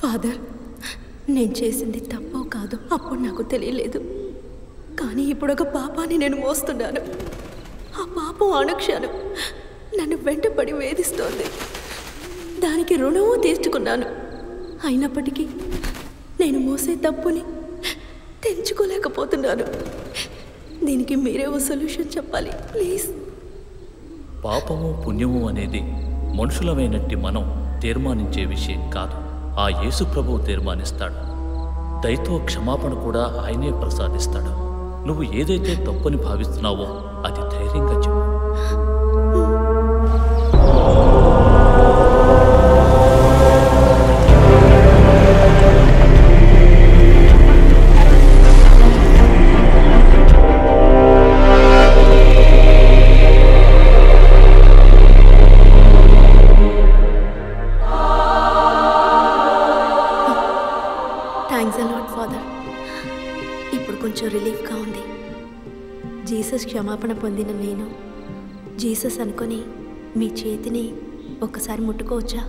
Father, నేను చేసింది తప్పో కాదు అప్పుడు నాకు తెలియలేదు. కానీ ఇప్పుడు ఒక పాపాన్ని నేను మోస్తున్నాను. ఆ పాపం అనుక్షణం నన్ను వెంటపడి వేధిస్తోంది. దానికి రుణము తీర్చుకున్నాను. అయినప్పటికీ నేను మోసే తప్పుని తెంచుకోలేకపోతున్నాను. దీనికి మీరే ఓ సొల్యూషన్ చెప్పాలి ప్లీజ్. పాపము పుణ్యము అనేది మనుషులమైనట్టి మనం తీర్మానించే విషయం కాదు. ఆ యేసు ప్రభువు తీర్మానిస్తాడు. దయతో క్షమాపణ కూడా ఆయనే ప్రసాదిస్తాడు. నువ్వు ఏదైతే తప్పని భావిస్తున్నావో అది ధైర్యంగా చెప్పు. కొంచెం రిలీఫ్గా ఉంది. జీసస్ క్షమాపణ పొందిన నేను జీసస్ అనుకొని మీ చేతిని ఒక్కసారి ముట్టుకోవచ్చా?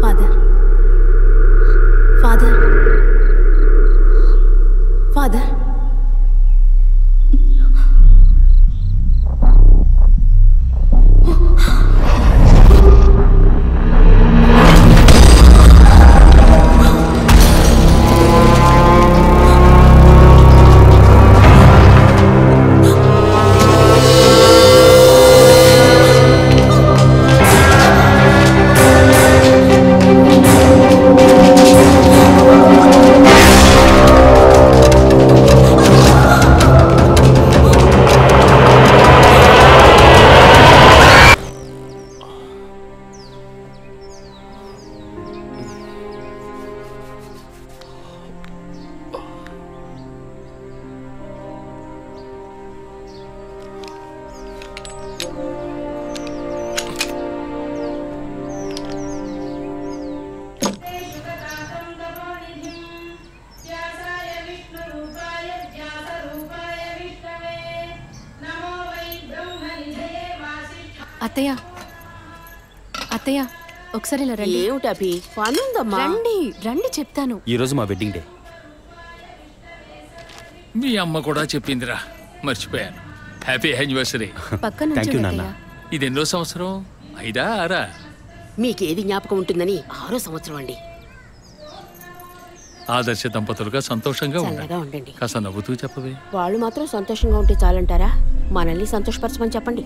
Father, father, father. అత్తయ్య, అత్తయ్య ఒకసారి ఇలా రండి. ఏమిటి అభి, పనుందమ్మా? రండి రండి చెప్తాను. ఈరోజు మా వెడ్డింగ్ డే. మీ అమ్మ కూడా చెప్పిందిరా, మర్చిపోయాను. Happy anniversary. పక్కన ఇది ఎన్నో సంవత్సరం? 5ఆ 6ఆ? మీకేది జ్ఞాపకం ఉంటుందని 6వ సంవత్సరం అండి. ఆదర్శ దంపతులుగా సంతోషంగా ఉండండి. కాస్త నవ్వుతూ చెప్పవే. వాళ్ళు మాత్రం సంతోషంగా ఉంటే చాలంటారా? మనల్ని సంతోషపరచమని చెప్పండి.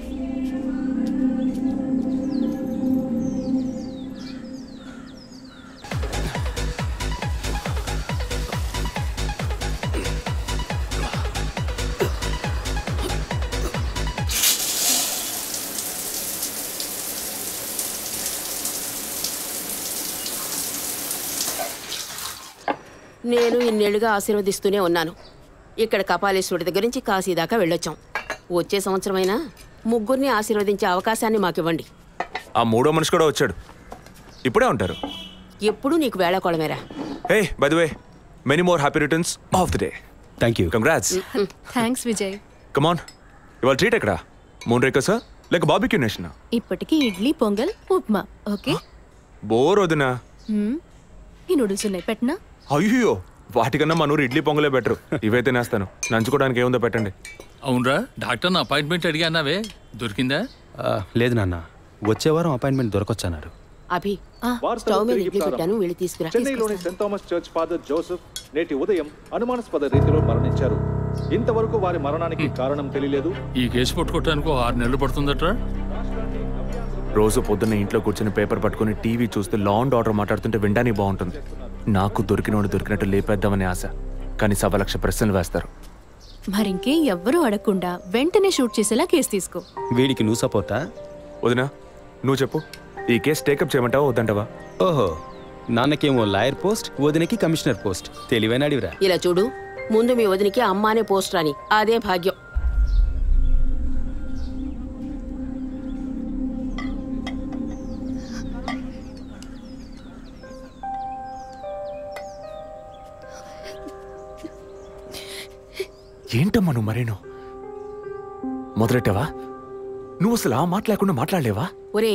నేను ఇన్నేళ్లుగా ఆశీర్వదిస్తూనే ఉన్నాను. ఇక్కడ కపాలేశ్వరుడి దగ్గర నుంచి కాశీ దాకా వెళ్ళొచ్చాం. వచ్చే సంవత్సరమైనా ముగ్గురిని ఆశీర్వదించే అవకాశాన్ని మాకివ్వండి. ఆ మూడో మనిషి కూడా వచ్చాడు. ఇప్పుడే ఉంటారు. ఎప్పుడు నీకు వేళాకోళమేరా. Hey, by the way, many more happy returns of the day. Thank you. Congrats. Thanks Vijay. Come on, ఇవాళ ట్రీట్ ఎక్కడ? మూన్ రేకర్సా లేక బార్బిక్యూ నేషనా? ఇప్పటికి ఇడ్లీ, పొంగల్, ఉప్మా. ఓకే. బోర్ వదినా. ఈ నూడిల్స్ ఉన్నాయి, పెట్టనా? అయ్యో, వాటికన్నా మనూరు ఇడ్లీ పొంగలే బెటర్. ఇవైతే నేస్తాను. నంచుకోవడానికి ఏముందో పెట్టండి. అవునరా, డాక్టర్ అపాయింట్మెంట్ అడిగా అన్నావే, దొరికిందా? లేదు నాన్న, వచ్చే వారం అపాయింట్మెంట్ దొరకొచ్చన్నారు. అభి, స్టవ్ మీద ఇడ్లీ పెట్టాను, వెళ్ళి తీసుకురా. చెన్నైలోని Saint Thomas church father Joseph నేటి ఉదయం అనుమానాస్పద రీతిలో మరణించారు. ఇంతవరకు వారి మరణానికి కారణం తెలియలేదు. ఈ కేసు పట్టుకోవడానికి 6 నెలలు పడుతుందట్రా. రోజు పొద్దున్న ఇంట్లో కూర్చొని పేపర్ పట్టుకుని టీవీ చూస్తే లా అండ్ ఆర్డర్ మాట్లాడుతుంటే వినడానికి బాగుంటుంది. నాకు దొరికినోడు దొరికినట్టు లేపేద్దామని ఆశ. కానీ 1,00,000 ప్రశ్నలు వేస్తారు. మరింకే ఎవ్వరూ అడగకుండా వెంటనే షూట్ చేసేలా కేసు తీసుకో. వీడికి నువ్వు సపోర్టా? వదినా, నువ్వు చెప్పు, ఈ కేసు టేకప్ చేయమంటావా వద్దంటావా? ఓహో, నాన్నకేమో లాయర్ పోస్ట్, వదినకి కమిషనర్ పోస్ట్. తెలివైన అడివిరా. ఇలా చూడు, ముందు మీ వదినికి అమ్మ అనే పోస్ట్ రాని, అదే భాగ్యం. ఏంటమ్మా నువ్వు మరేనో మొదలెట్టావా? నువ్వు అసలు ఆ మాట లేకుండా మాట్లాడలేవా? ఒరే,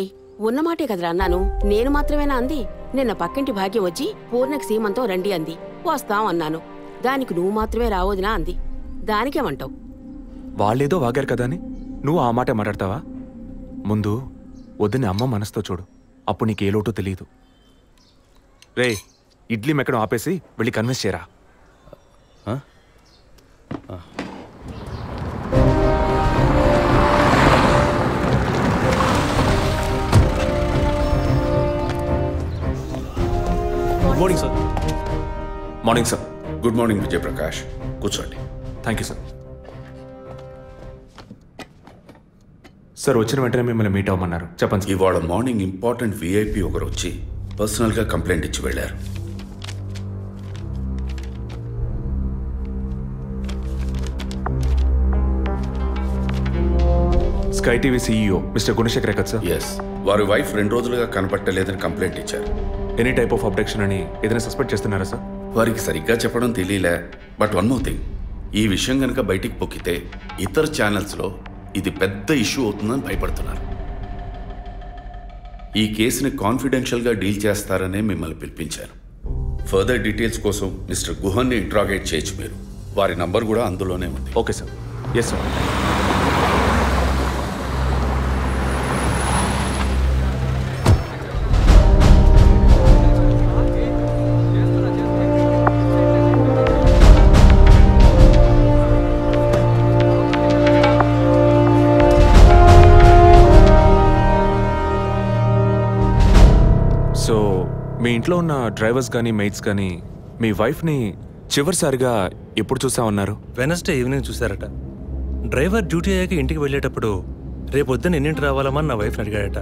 ఉన్నమాటే కదరా అన్నాను. నేను మాత్రమేనా అంది? నిన్న పక్కింటి భాగ్యం వచ్చి పూర్ణకి సీమంతం రండి అంది. వస్తాం అన్నాను. దానికి నువ్వు మాత్రమే రావోదినా అంది. దానికేమంటావు? వాళ్ళేదో వాగారు కదా అని నువ్వు ఆ మాట మాట్లాడతావా? ముందు వద్దని అమ్మ మనసుతో చూడు, అప్పుడు నీకు ఏ లోటో తెలియదు. రే, ఇడ్లీ మెక్కడం ఆపేసి వెళ్ళి కన్విన్స్ చేయరా. Morning sir. Morning sir. Good morning Vijayaprakash, కూర్చోండి. Thank you sir. సార్ వచ్చిన వెంటనే మిమ్మల్ని మీట్ అవ్వమన్నారు, చెప్పండి సార్. ఇవాళ మార్నింగ్ ఇంపార్టెంట్ విఐపి ఒకరు వచ్చి పర్సనల్గా కంప్లైంట్ ఇచ్చి వెళ్ళారు. Sky TV CEO mister Gunasekhar కదా సార్? ఎస్, వారి వైఫ్ 2 రోజులుగా కనపట్టలేదని కంప్లైంట్ ఇచ్చారు. ఎనీ టైప్ ఆఫ్ అబ్డక్షన్ అని ఏదైనా సస్పెక్ట్ చేస్తున్నారా సార్? వారికి సరిగ్గా చెప్పడం తెలియలే. బట్ వన్ మోర్ థింగ్, ఈ విషయం కనుక బయటికి పొక్కితే ఇతర ఛానల్స్లో ఇది పెద్ద ఇష్యూ అవుతుందని భయపడుతున్నారు. ఈ కేసుని కాన్ఫిడెన్షియల్గా డీల్ చేస్తారనే మిమ్మల్ని పిలిపించారు. ఫర్దర్ డీటెయిల్స్ కోసం మిస్టర్ గుహన్ని ఇంట్రాగేట్ చేయొచ్చు మీరు. వారి నంబర్ కూడా అందులోనే ఉంది. Okay sir. Yes sir. So మీ ఇంట్లో ఉన్న డ్రైవర్స్ కానీ మెయిట్స్ కానీ మీ వైఫ్ని చివరిసారిగా ఎప్పుడు చూసామన్నారు? వెనస్డే ఈవినింగ్ చూశారట. డ్రైవర్ డ్యూటీ అయ్యాక ఇంటికి వెళ్ళేటప్పుడు రేపొద్దున ఎన్నింటి రావాలమని నా వైఫ్ని అడిగాడట.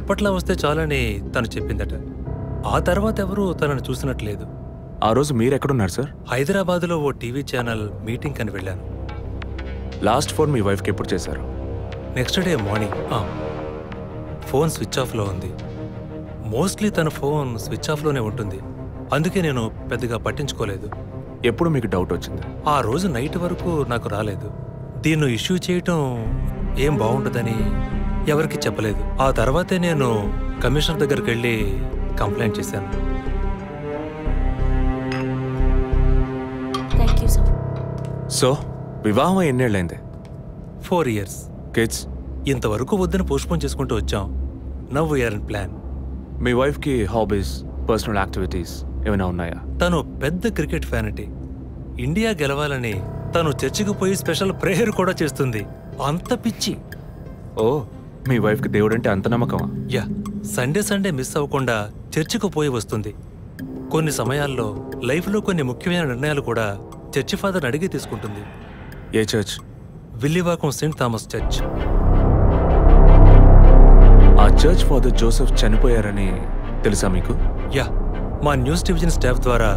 ఎప్పట్లా వస్తే చాలని తను చెప్పిందట. ఆ తర్వాత ఎవరూ తనను చూసినట్లేదు. ఆ రోజు మీరు ఎక్కడున్నారు సార్? హైదరాబాద్లో ఓ టీవీ ఛానల్ మీటింగ్ అని వెళ్ళాను. లాస్ట్ ఫోన్ మీ వైఫ్కి ఎప్పుడు చేశారు? Next day morning. Phone switch ఆఫ్లో ఉంది. మోస్ట్లీ తన ఫోన్ స్విచ్ ఆఫ్లోనే ఉంటుంది. అందుకే నేను పెద్దగా పట్టించుకోలేదు. ఎప్పుడు మీకు డౌట్ వచ్చింది? ఆ రోజు నైట్ వరకు నాకు రాలేదు. దీన్ని ఇష్యూ చేయటం ఏం బాగుంటుందని ఎవరికి చెప్పలేదు. ఆ తర్వాతే నేను కమిషనర్ దగ్గరికి వెళ్ళి కంప్లైంట్ చేశాను. సో వివాహం ఎన్నేళ్ళైంది? 4 years. కిడ్స్? ఇంతవరకు వద్దని పోస్ట్పోన్ చేసుకుంటూ వచ్చాం. Now we're in plan. మీ వైఫ్కి హాబీస్, పర్సనల్ యాక్టివిటీస్ ఏమైనా ఉన్నాయా? తను పెద్ద క్రికెట్ ఫ్యానిటీ. ఇండియా గెలవాలని తను చర్చికి పోయి స్పెషల్ ప్రేయర్ కూడా చేస్తుంది. అంత పిచ్చి. ఓ, మీ వైఫ్కి దేవుడు అంటే అంత నమ్మకమా? యా, సండే మిస్ అవ్వకుండా చర్చికి పోయి వస్తుంది. కొన్ని సమయాల్లో లైఫ్లో కొన్ని ముఖ్యమైన నిర్ణయాలు కూడా చర్చి ఫాదర్ని అడిగి తీసుకుంటుంది. ఏ church? Villivakkam saint Thomas church. ఆ చర్చ్ ఫాదర్ జోసెఫ్ చనిపోయారని తెలుసా మీకు? యా, మా న్యూస్ డివిజన్ స్టాఫ్ ద్వారా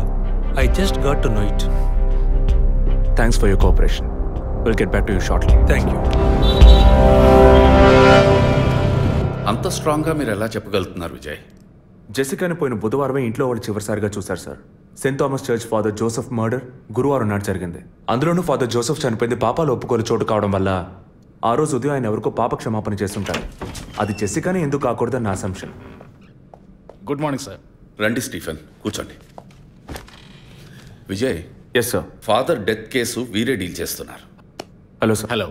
I just got to know it. Thanks for your cooperation. Will get back to you shortly. Thank you. అంత స్ట్రాంగ్గా మీరు ఎలా చెప్పగలుగుతున్నారు విజయ్? జెసికాని పోయిన బుధవారమే ఇంట్లో వాళ్ళు చివరిసారిగా చూశారు sir. Saint Thomas church father Joseph murder గురువారం నాడు జరిగింది. అందులోనూ ఫాదర్ జోసెఫ్ చనిపోయింది పాపాలు ఒప్పుకోలు చోటు కావడం వల్ల ఆ రోజు ఉదయం ఆయన ఎవరికో పాప క్షమాపణ చేస్తుంటారు. అది జెసికానే ఎందుకు కాకూడదని నా అసంప్షన్. Good morning sir. రండి స్టీఫెన్, కూర్చోండి. Vijay. Yes sir. Father death case వీరే డీల్ చేస్తున్నారు. Hello sir. Hello.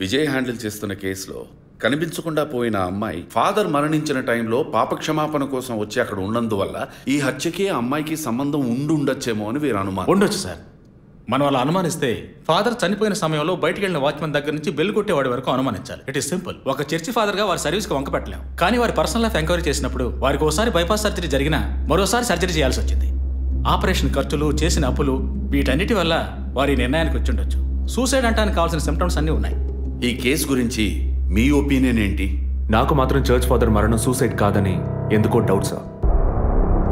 Vijay handle చేస్తున్న కేసులో కనిపించకుండా పోయిన అమ్మాయి ఫాదర్ మరణించిన టైంలో పాప క్షమాపణ కోసం వచ్చి అక్కడ ఉన్నందువల్ల ఈ హత్యకి ఆ అమ్మాయికి సంబంధం ఉండొచ్చేమో అని వీరు అనుమానం. ఉండొచ్చు సార్. మనం అలా అనుమానిస్తే ఫాదర్ చనిపోయిన సమయంలో బయటికి వెళ్ళిన వాచ్మెన్ దగ్గర నుంచి బెల్ కొట్టేవాడి వరకు అనుమానించాలి. It is simple. ఒక చర్చి ఫాదర్గా వారి సర్వీస్కి వంక పెట్టలేం. కానీ వారి పర్సనల్ లైఫ్ ఎంక్వైరీ చేసినప్పుడు వారికి ఒకసారి బైపాస్ సర్జరీ జరిగినా మరోసారి సర్జరీ చేయాల్సి వచ్చింది. ఆపరేషన్ ఖర్చులు, చేసిన అప్పులు, వీటన్నిటి వల్ల వారి నిర్ణయానికి వచ్చి ఉండొచ్చు. సూసైడ్ అంటానికి కావాల్సిన సిమ్టమ్స్ అన్నీ ఉన్నాయి. ఈ కేసు గురించి మీ ఒపీనియన్ ఏంటి? నాకు మాత్రం చర్చ్ ఫాదర్ మరణం సూసైడ్ కాదని ఎందుకో డౌట్ సార్.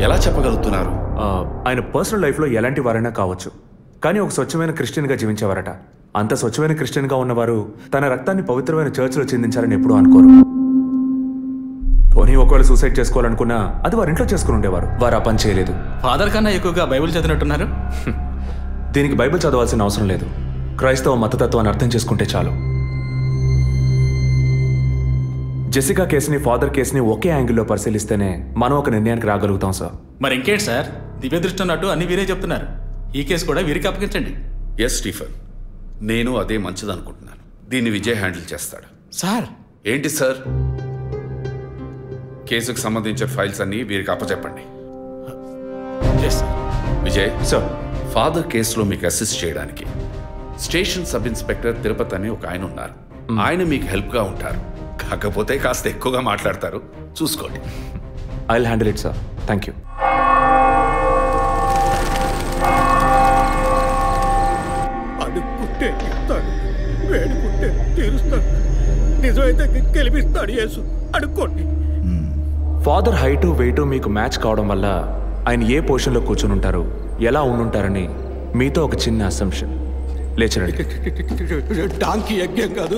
ఎలా చెప్పగలుగుతున్నారు? ఆయన పర్సనల్ లైఫ్లో ఎలాంటి వారైనా కావచ్చు, కానీ ఒక స్వచ్ఛమైన క్రిస్టియన్గా జీవించేవారట. అంత స్వచ్ఛమైన క్రిస్టియన్గా ఉన్నవారు తన రక్తాన్ని పవిత్రమైన చర్చ్లో చిందించాలని ఎప్పుడూ అనుకోరు. పోనీ ఒకవేళ సూసైడ్ చేసుకోవాలనుకున్నా అది వారి ఇంట్లో చేసుకుని ఉండేవారు. వారు ఆ పని చేయలేదు. ఫాదర్ కన్నా ఎక్కువగా బైబిల్ చదివినట్టున్నారు. దీనికి బైబిల్ చదవాల్సిన అవసరం లేదు. క్రైస్తవ మతతత్వాన్ని అర్థం చేసుకుంటే చాలు. జెసికా కేసుని ఫాదర్ కేసుని ఒకే యాంగిల్లో పరిశీలిస్తేనే మనం ఒక నిర్ణయానికి రాగలుగుతాం సార్. మరి ఇంకేంటి సార్, దివ్య దృష్టి ఉన్నట్టు అన్ని వీరే చెప్తున్నారు. ఈ కేసు కూడా వీరికి అప్పగించండి. ఎస్ స్టీఫెన్, నేను అదే మంచిదనుకుంటున్నాను. దీన్ని విజయ్ హ్యాండిల్ చేస్తాడు. సార్ ఏంటి సార్? కేసుకు సంబంధించిన ఫైల్స్ అన్ని వీరికి అప్పచెప్పండి. విజయ్ సార్, ఫాదర్ కేసులో మీకు అసిస్ట్ చేయడానికి స్టేషన్ సబ్ ఇన్స్పెక్టర్ తిరుపతి అని ఒక ఆయన ఉన్నారు. ఆయన మీకు హెల్ప్గా ఉంటారు. కాకపోతే కాస్త ఎక్కువగా మాట్లాడతారు, చూసుకోండి. I will handle it sir. Thank you. అడుక్కుంటే ఇస్తాడు, వేడుకుంటే తీరుస్తాడు, నిజమైతే గెలిపిస్తాడు యేసు. అడుక్కోండి. ఫాదర్ హైటు వెయిటు మీకు మ్యాచ్ కావడం వల్ల ఆయన ఏ పొజిషన్లో కూర్చుని ఉంటారు, ఎలా ఉండుంటారని మీతో ఒక చిన్న అసంప్షన్. లేచరండి. డాంకీ యజ్ఞం కాదు,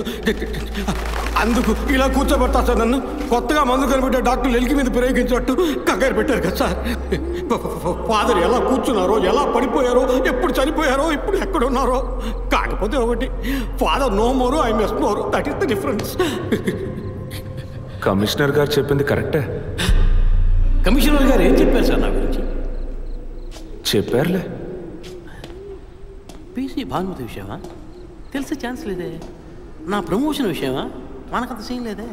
అందుకు ఇలా కూర్చోబెడతా సార్. నన్ను కొత్తగా మందు కనిపెట్టే డాక్టర్లు ఎలికి మీద ప్రయోగించినట్టు కంగారు పెట్టారు కదా సార్. ఫాదర్ ఎలా కూర్చున్నారో, ఎలా పడిపోయారో, ఎప్పుడు చనిపోయారో, ఇప్పుడు ఎక్కడున్నారో. కాకపోతే ఒకటి, father no more, I miss more. That is the difference. Commissioner గారు చెప్పింది కరెక్టే. కమిషనర్ గారు ఏం చెప్పారు సార్ నా గురించి? చెప్పారులే. పీసీ భానుమతి విషయమా? తెలిసే ఛాన్స్ లేదే. నా ప్రమోషన్ విషయమా? మనకంత సీన్ లేదే.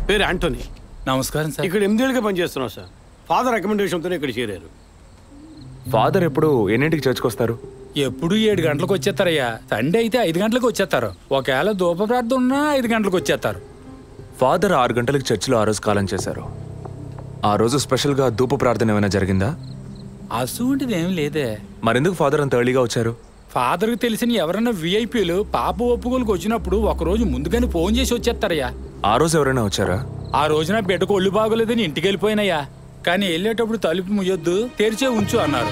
పేరు ఆంటోనీ. నమస్కారం సార్. ఇక్కడ 8 ఏళ్ళుగా పనిచేస్తున్నాం సార్. ఫాదర్ రికమెండేషన్తోనే ఇక్కడ చేరారు. ఫాదర్ ఎప్పుడు ఎన్నింటికి చర్చ్కి వస్తారు? ఎప్పుడు 7 గంటలకు వచ్చేస్తారయ్యా. సండే అయితే 5 గంటలకు వచ్చేస్తారు. ఒకవేళ ధూప ప్రార్థన ఉన్నా 5 గంటలకు వచ్చేస్తారు. ఫాదర్ 6 గంటలకు చర్చిలో ఆ రోజు కాలం చేశారు. ఆ రోజు స్పెషల్గా ధూప ప్రార్థన ఏమైనా జరిగిందా? అసుంటిది ఏం లేదే. మరెందుకు ఫాదర్ అంత ఎర్లీగా వచ్చారు? ఫాదర్కి తెలిసిన ఎవరన్నా విఐపీలు పాప ఒప్పుకోలకు వచ్చినప్పుడు ఒకరోజు ముందుగానే ఫోన్ చేసి వచ్చేస్తారయ్యా. ఆ రోజు ఎవరైనా వచ్చారా? ఆ రోజున బిడ్డకు ఒళ్ళు బాగోలేదని ఇంటికి వెళ్ళిపోయినయ్యా. కానీ వెళ్ళేటప్పుడు తలుపు ముయ్యొద్దు, తెరిచే ఉంచు అన్నారు.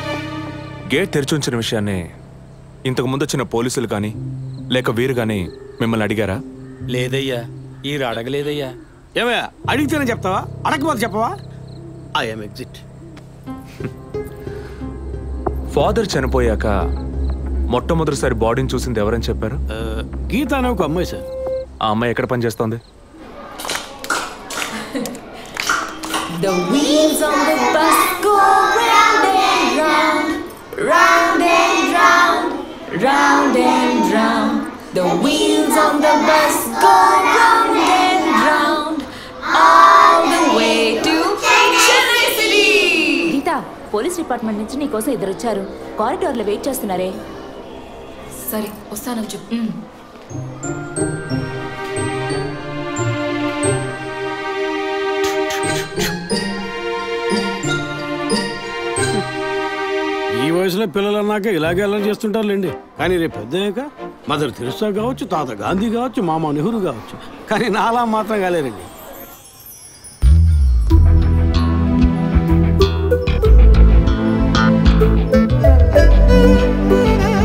గేట్ తెరిచి ఉంచిన విషయాన్ని ఇంతకు ముందు వచ్చిన పోలీసులు కానీ లేక వీరు కానీ మిమ్మల్ని అడిగారా? లేదయ్యా, ఈ అడగలేదయ్యా. ఏమయ్యా, అడిగితేనే చెప్తావా, అడగకపోతే చెప్పవా? I'm exit. ఫాదర్ చనిపోయాక మొట్టమొదటిసారి బాడీని చూసింది ఎవరని చెప్పారు? గీత అనే ఒక అమ్మాయి సార్. ఆ అమ్మాయి ఎక్కడ పనిచేస్తోంది? The wheels on the bus go round and round, round and round, round and round. The wheels on the bus go round and round, all the way to Chennai City. Geetha, police department నుంచి నీకోసం ఇద్దరు వచ్చారు. కారిడార్లో wait చేస్తున్నారే. సరే, వస్తానని చెప్పు. ఈ వయసులో పిల్లలు అన్నాక ఇలాగే అలా చేస్తుంటారులేండి. కానీ రేపు పెద్దయ్యాక మదర్ తెరెసా కావచ్చు, తాత గాంధీ కావచ్చు, మామ నెహ్రూ కావచ్చు. కానీ నాలా మాత్రం కాలేరండి.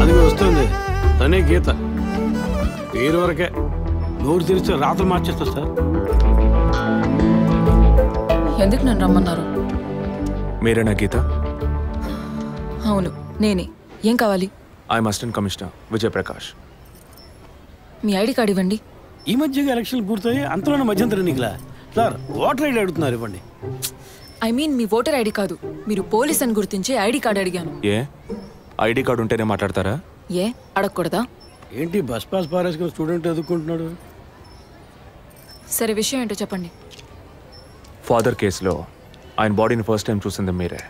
అది వస్తుంది, తనే గీత. పేరు వరకే, నోరు తెరిస్తే రాత్రి మార్చేస్తా సార్. ఎందుకు నన్ను రమ్మన్నారు? మీరేనా గీత? అవును, నేనే. ఏం కావాలి? I'm assistant commissioner Vijay Prakash. Me ID card ఇవ్వండి. ఈ మధ్యగా ఎలక్షన్లు పూర్తయి అంతలోనే మధ్యంతరం ఎన్నికలా సార్? ఓటర్ ఐడి అడుగుతున్నారు, ఇవ్వండి. I mean me voter ID కాదు, మీరు పోలీస్ అని గుర్తించే ఐడి కార్డు అడిగాను. ఏ ఐడి కార్డు ఉంటేనే మాట్లాడతారా? ఏ అడగకూడదా? ఏంటి బస్ పాస్ పారేసుకుని స్టూడెంట్ ఎదుర్కొంటున్నాడు? సరే, విషయం ఏంటో చెప్పండి. ఫాదర్ కేసులో ఆయన బాడీని ఫస్ట్ టైం చూసింది మీరే.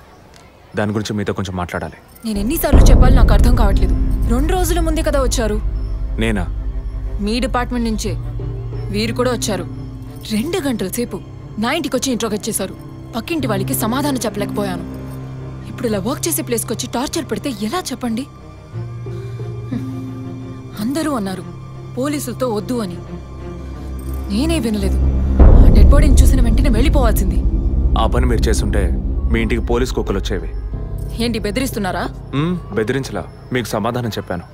దాని గురించి మీతో కొంచెం మాట్లాడాలి. నేను ఎన్నిసార్లు చెప్పాలి నాకు అర్థం కావట్లేదు. 2 రోజుల ముందే కదా వచ్చారు. నేనా? మీ డిపార్ట్మెంట్ నుంచే వీరు కూడా వచ్చారు. 2 గంటల సేపు నా ఇంటికి వచ్చి ఇంట్రోగేట్ చేశారు. పక్కింటి వాళ్ళకి సమాధానం చెప్పలేకపోయాను. ఇప్పుడు ఇలా వర్క్ చేసే ప్లేస్కి వచ్చి టార్చర్ పెడితే ఎలా చెప్పండి? అందరూ అన్నారు పోలీసులతో వద్దు అని. నేనే వినలేదు. డెడ్ బాడీని చూసిన వెంటనే వెళ్ళిపోవాల్సింది. ఆ పని మీరు చేస్తుంటే మీ ఇంటికి పోలీస్ కుక్కలు వచ్చేవి. ఏంటి బెదిరిస్తున్నారా? బెదిరించలా, మీకు సమాధానం చెప్పాను.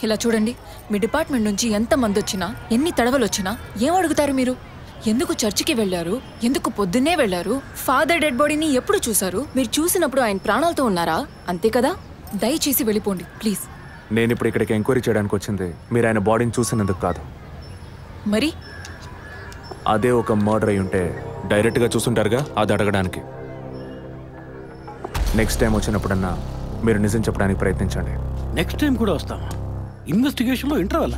ఇలా చూడండి, మీ డిపార్ట్మెంట్ నుంచి ఎంతమంది వచ్చినా, ఎన్ని తడవలు వచ్చినా ఏం అడుగుతారు మీరు? ఎందుకు చర్చికి వెళ్ళారు? ఎందుకు పొద్దున్నే వెళ్ళారు? ఫాదర్ డెడ్ బాడీని ఎప్పుడు చూశారు? మీరు చూసినప్పుడు ఆయన ప్రాణాలతో ఉన్నారా? అంతే కదా. దయచేసి వెళ్ళిపోండి ప్లీజ్. నేను ఇప్పుడు ఇక్కడికి ఎంక్వైరీ చేయడానికి వచ్చింది మీరు ఆయన బాడీని చూసినందుకు కాదు. మరి అదే ఒక మర్డర్ అయి ఉంటే డైరెక్ట్గా చూసుంటారుగా, అది అడగడానికి. నెక్స్ట్ టైం వచ్చినప్పుడన్నా మీరు నిజం చెప్పడానికి ప్రయత్నించండి. నెక్స్ట్ టైం కూడా వస్తామా? ఇన్వెస్టిగేషన్లో ఇంటర్వల్.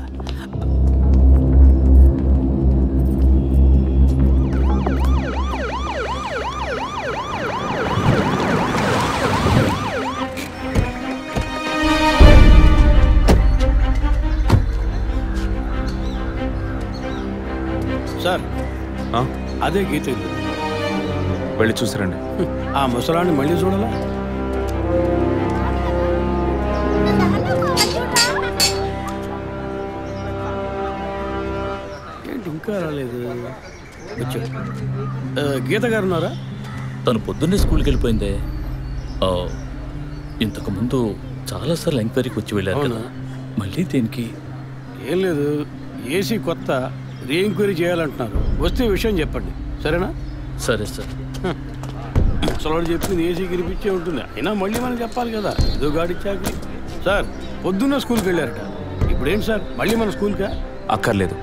సార్, అదే గీత వెళ్ళి చూసిరండి. ఆ ముసలాన్ని మళ్ళీ చూడాలా? ఏంటి ఇంకా రాలేదు? గీత గారు ఉన్నారా? తను పొద్దున్నే స్కూల్కి వెళ్ళిపోయిందే. ఇంతకుముందు చాలాసార్లు ఎంక్వైరీకి వచ్చి వెళ్ళారు కదా, మళ్ళీ దేనికి? ఏం లేదు, ఏసీ కొత్త రీ ఎంక్వైరీ చేయాలంటున్నారు. వస్తే విషయం చెప్పండి, సరేనా? సరే సార్. ముసలాడు చెప్పింది ఏసీ గిరిపించే ఉంటుంది. అయినా మళ్ళీ మనం చెప్పాలి కదా, ఏదో గాడిచ్చాక. సార్, పొద్దున్న స్కూల్కి వెళ్ళారట, ఇప్పుడేంటి సార్ మళ్ళీ మన స్కూల్కా? అక్కర్లేదు,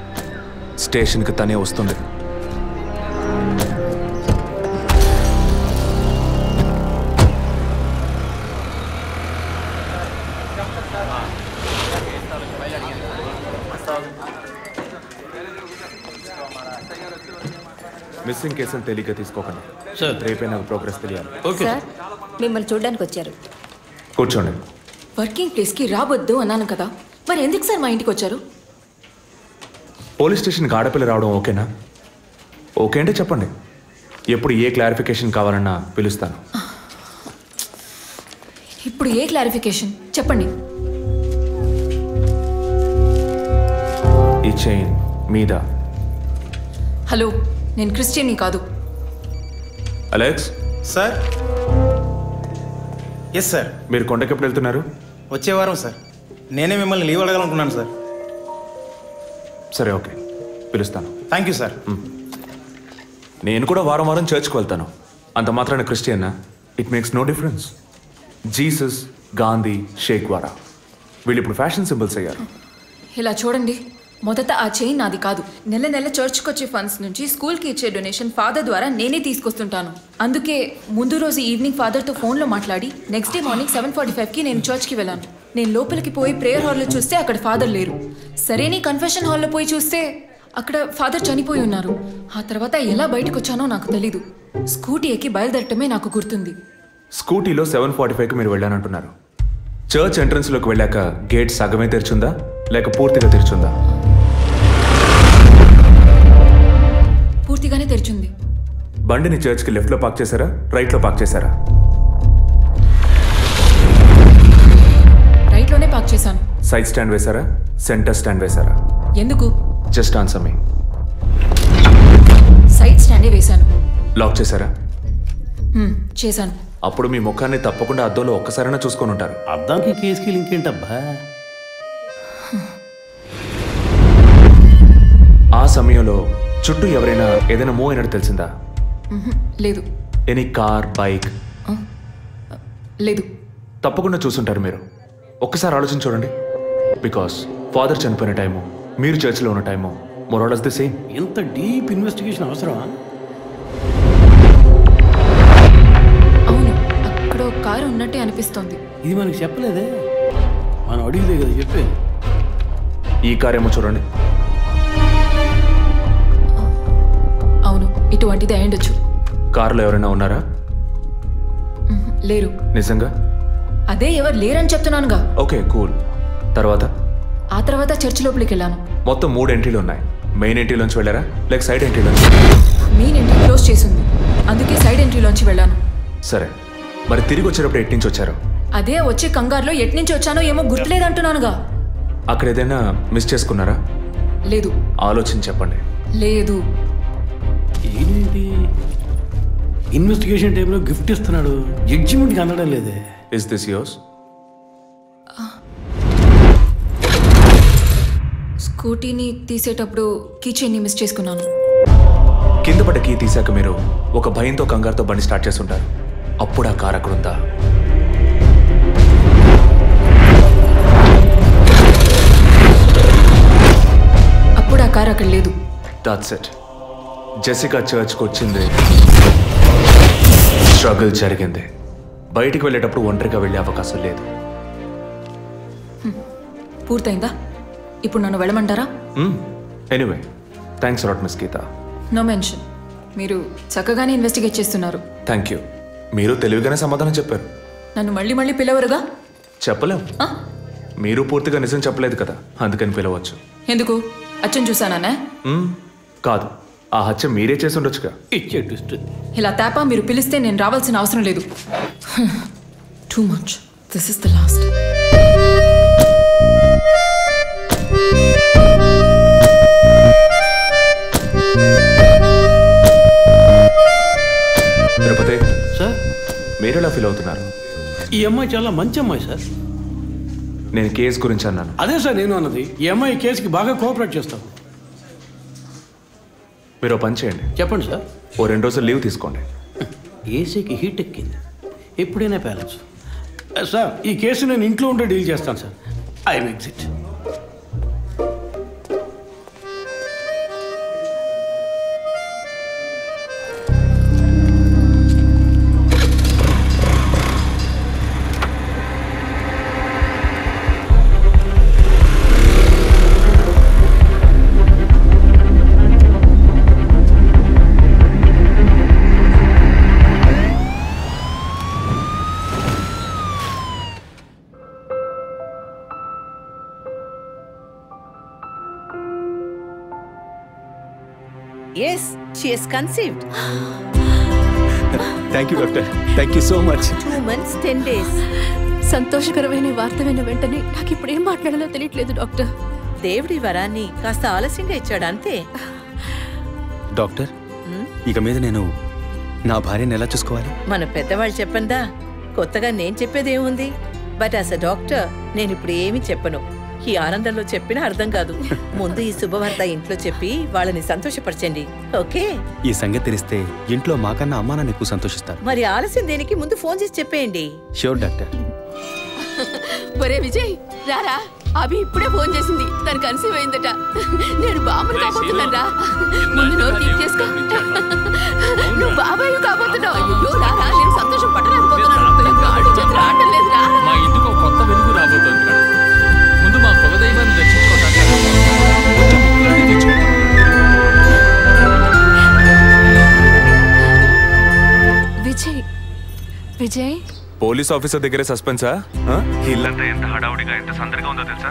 స్టేషన్కి తనే వస్తుంది. మిస్సింగ్ కేసులు తేలిగ్గా తీసుకోకండి సార్. రేపే నాకు ప్రోగ్రెస్ తెలియాలి. సార్, మిమ్మల్ని చూడడానికి వచ్చారు. కూర్చోండి. వర్కింగ్ ప్లేస్కి రావద్దు అన్నాను కదా, మరి ఎందుకు సార్ మా ఇంటికి వచ్చారు? పోలీస్ స్టేషన్కి ఆడపిల్ల రావడం ఓకేనా? ఓకే అంటే చెప్పండి, ఎప్పుడు ఏ క్లారిఫికేషన్ కావాలన్నా పిలుస్తాను. ఇప్పుడు ఏ క్లారిఫికేషన్ చెప్పండి. ఈ చైన్ మీద. హలో, నేను క్రిస్టియన్ని కాదు. Alex sir. Yes sir. మీరు కొండకి ఎప్పుడు వెళ్తున్నారు? వచ్చే వారం సార్. నేనే మిమ్మల్ని లీవ్ అడగాలనుకున్నాను సార్. సరే, ఓకే, పిలుస్తాను. Thank you sir. నేను కూడా వారం వారం చర్చ్కి వెళ్తాను. అంత మాత్రాన క్రిస్టియన్నా? It makes no difference. Jesus, Gandhi, షేక్ వారా వీళ్ళు ఇప్పుడు ఫ్యాషన్ సింబల్స్ అయ్యారు. ఇలా చూడండి, మొదట ఆ చైన్ నాది కాదు. నెల నెల చర్చ్కి వచ్చే ఫండ్స్ నుంచి స్కూల్కి ఇచ్చే డొనేషన్ ఫాదర్ ద్వారా నేనే తీసుకొస్తుంటాను. అందుకే ముందు రోజు ఈవినింగ్ ఫాదర్తో ఫోన్లో మాట్లాడి నెక్స్ట్ డే మార్నింగ్ 7:45కి నేను చర్చ్కి వెళ్ళాను. నేను లోపలికి పోయి ప్రేయర్ హాల్లో చూస్తే అక్కడ ఫాదర్ లేరు. సరే, నీ కన్ఫెషన్ హాల్లో పోయి చూస్తే అక్కడ ఫాదర్ చనిపోయి ఉన్నారు. ఆ తర్వాత ఎలా బయటకు వచ్చానో నాకు తెలీదు. స్కూటీ ఎక్కి బయలుదేరటమే నాకు గుర్తుంది. స్కూటీలో 7:45కి మీరు వెళ్ళానంటున్నారు. చర్చ్ ఎంట్రన్స్లోకి వెళ్ళాక గేట్ సగమే తెరిచుందా లేక పూర్తిగా తెరిచుందా? పూర్తిగానే తెరిచింది. బండిని చర్చ్కి లెఫ్ట్లో పార్క్ చేశారా, రైట్లో పార్క్ చేశారా? రైట్లోనే పార్క్ చేశాను. సైడ్ స్టాండ్ వేశారా, సెంటర్ స్టాండ్ వేశారా? ఎందుకు? జస్ట్ ఆన్సర్ మీ. సైడ్ స్టాండే వేశాను. లాక్ చేశారా? చేశాను. అప్పుడు మీ ముఖాన్ని తప్పకుండా అద్దంలో ఒక్కసారైనా చూసుకొని ఉంటారు. అద్దానికి కేసుకి లింక్ ఏంటబ్బా? ఆ సమయంలో చుట్టూ ఎవరైనా ఏదైనా మూవ్ అయినట్టు తెలిసిందా? లేదు. Any car, bike? లేదు. తప్పకుండా చూసుంటారు మీరు. ఒక్కసారి ఆలోచన చూడండి. బికాస్ ఫాదర్ చనిపోయిన టైము, మీరు చర్చిలో ఉన్న time more or less the same. ఇంత డీప్ ఇన్వెస్టిగేషన్ అవసరమా? ఎక్కడో కారు ఉన్నట్టే అనిపిస్తోంది. ఇది మనకి చెప్పలేదే, మనం అడిగితే కదా చెప్పేది. ఈ కార్ ఏమో చూడండి. అవును, ఇటువంటిది అయ్యుండొచ్చు. కారులో ఎవరైనా ఉన్నారా? లేరు. నిజంగా? అదే ఎవరు లేరని చెప్తున్నానుగా. Okay cool. తర్వాత? ఆ తర్వాత చర్చ్ లోపలికి వెళ్ళాను. మొత్తం 3 ఎంట్రీలు ఉన్నాయి. మెయిన్ ఎంట్రీలోంచి వెళ్ళారా లేక సైడ్ ఎంట్రీలోంచి? మెయిన్ ఎంట్రీ క్లోజ్ చేసింది, అందుకే సైడ్ ఎంట్రీలోంచి వెళ్ళాను. సరే, మరి తిరిగి వచ్చేటప్పుడు ఎటు నుంచి వచ్చారు? అదే వచ్చే కంగారులో ఎట్నుంచి వచ్చానో ఏమో గుర్తులేదంటున్నానుగా. అక్కడ ఏదైనా మిస్ చేసుకున్నారా? లేదు. ఆలోచించి చెప్పండి. లేదు. ఏంటి ఇన్వెస్టిగేషన్ టైంలో గిఫ్ట్ ఇస్తున్నాడు, జడ్జిమెంట్కి అందడం లేదే. Is this yours? స్కూటీని తీసేటప్పుడు కీచైన్ని మిస్ చేసుకున్నాను. కింద పడ్డ కీ తీసాక మీరు ఒక భయంతో కంగారుతో బండి స్టార్ట్ చేస్తుంటారు. అప్పుడు ఆ కార్ అక్కడ ఉందా? అప్పుడు ఆ కార్ అక్కడ లేదు. That's it. జెసికా చర్చ్కి వచ్చింది, స్ట్రగుల్ జరిగింది. బయటికి వెళ్ళేటప్పుడు ఒంటరిగా వెళ్ళే అవకాశం లేదు. పూర్తయిందా? ఇప్పుడు నన్ను వెళ్ళమంటారా? Anyway, thanks lot miss Geetha. No mention. మీరు చక్కగానే ఇన్వెస్టిగేట్ చేస్తున్నారు. Thank you. మీరు తెలివిగానే సమాధానం చెప్పారు. నన్ను మళ్ళీ మళ్ళీ పిలవరుగా? చెప్పలేం. మీరు పూర్తిగా నిజం చెప్పలేదు కదా, అందుకని పిలవచ్చు. ఎందుకు? అచ్చం చూసానా? కాదు, ఆ హత్య మీరే చేసి ఉండొచ్చుగా. ఇలా తేపా మీరు పిలిస్తే నేను రావాల్సిన అవసరం లేదు. Too much. This is the last. Tirupati sir, మీరు ఎలా ఫీల్ అవుతున్నారు? ఈ అమ్మాయి చాలా మంచి అమ్మాయి సార్. నేను కేసు గురించి అన్నాను. అదే సార్ నేను అన్నది. ఈ అమ్మాయి కేసుకి బాగా కోఆపరేట్ చేస్తాం. మీరు పని చేయండి. చెప్పండి సార్. ఓ 2 రోజులు లీవ్ తీసుకోండి. ఏసీకి హీట్ ఎక్కింది, ఎప్పుడైనా ప్యాలెన్స్. సార్, ఈ కేసు నేను ఇంట్లో ఉంటే డీల్ చేస్తాను sir. I exit. Yes, she is conceived. Thank you doctor. Thank you so much. 2 months 10 days. సంతోషకరమైన వార్త విన్న వెంటనే నాకు ఇప్పుడు ఏం మాట్లాడాలో తెలియట్లేదు డాక్టర్. దేవుడి వరాన్ని కాస్త ఆలస్యంగా ఇచ్చాడు అంతే. డాక్టర్, ఇక మీద నేను నా భార్యను ఎలా చూసుకోవాలి? మన పెద్దవాళ్ళు చెప్పందా, కొత్తగా నేను చెప్పేదేముంది. బట్ యాజ్ అ డాక్టర్ నేను ఇప్పుడు ఏమీ చెప్పను. ఈ ఆనందంలో చెప్పినా అర్థం కాదు. ముందు ఈ శుభవార్త ఇంట్లో చెప్పి వాళ్ళని సంతోషపరచండి. ఓకే? ఈ సంగతి తెలిస్తే ఇంట్లో మాకన్నా అమ్మా నాన్న ఎక్కువ సంతోషిస్తారు. మరి ఆలస్యం దేనికి, ముందు ఫోన్ చేసి చెప్పేయండి. Sure doctor. ఒరే విజయ్, రారా. అభి ఇప్పుడే ఫోన్ చేసింది, తను కన్సీవ్ అయిందట. నేను బాబుని కాబోతున్నాను రా. ముందు నోరు తీపి చేసుకో. నువ్వు బాబాయ్ కాబోతున్నావు. అయ్యో రారా, నేను సంతోషం పట్టలేకపోతున్నాను. ఆడు చేతులు ఆడటం లేదు రా. మా ఇంటికి ఒక కొత్త వెలుగు రాబోతోంది. ముందు మా కులదైవాన్ని దర్శించుకోవడానికి విజయ్, విజయ్, పోలీస్ ఆఫీసర్ దగ్గరే సస్పెన్సా? ఇల్లంతా ఎంత హడావుడిగా ఎంత సందడిగా ఉందో తెలుసా?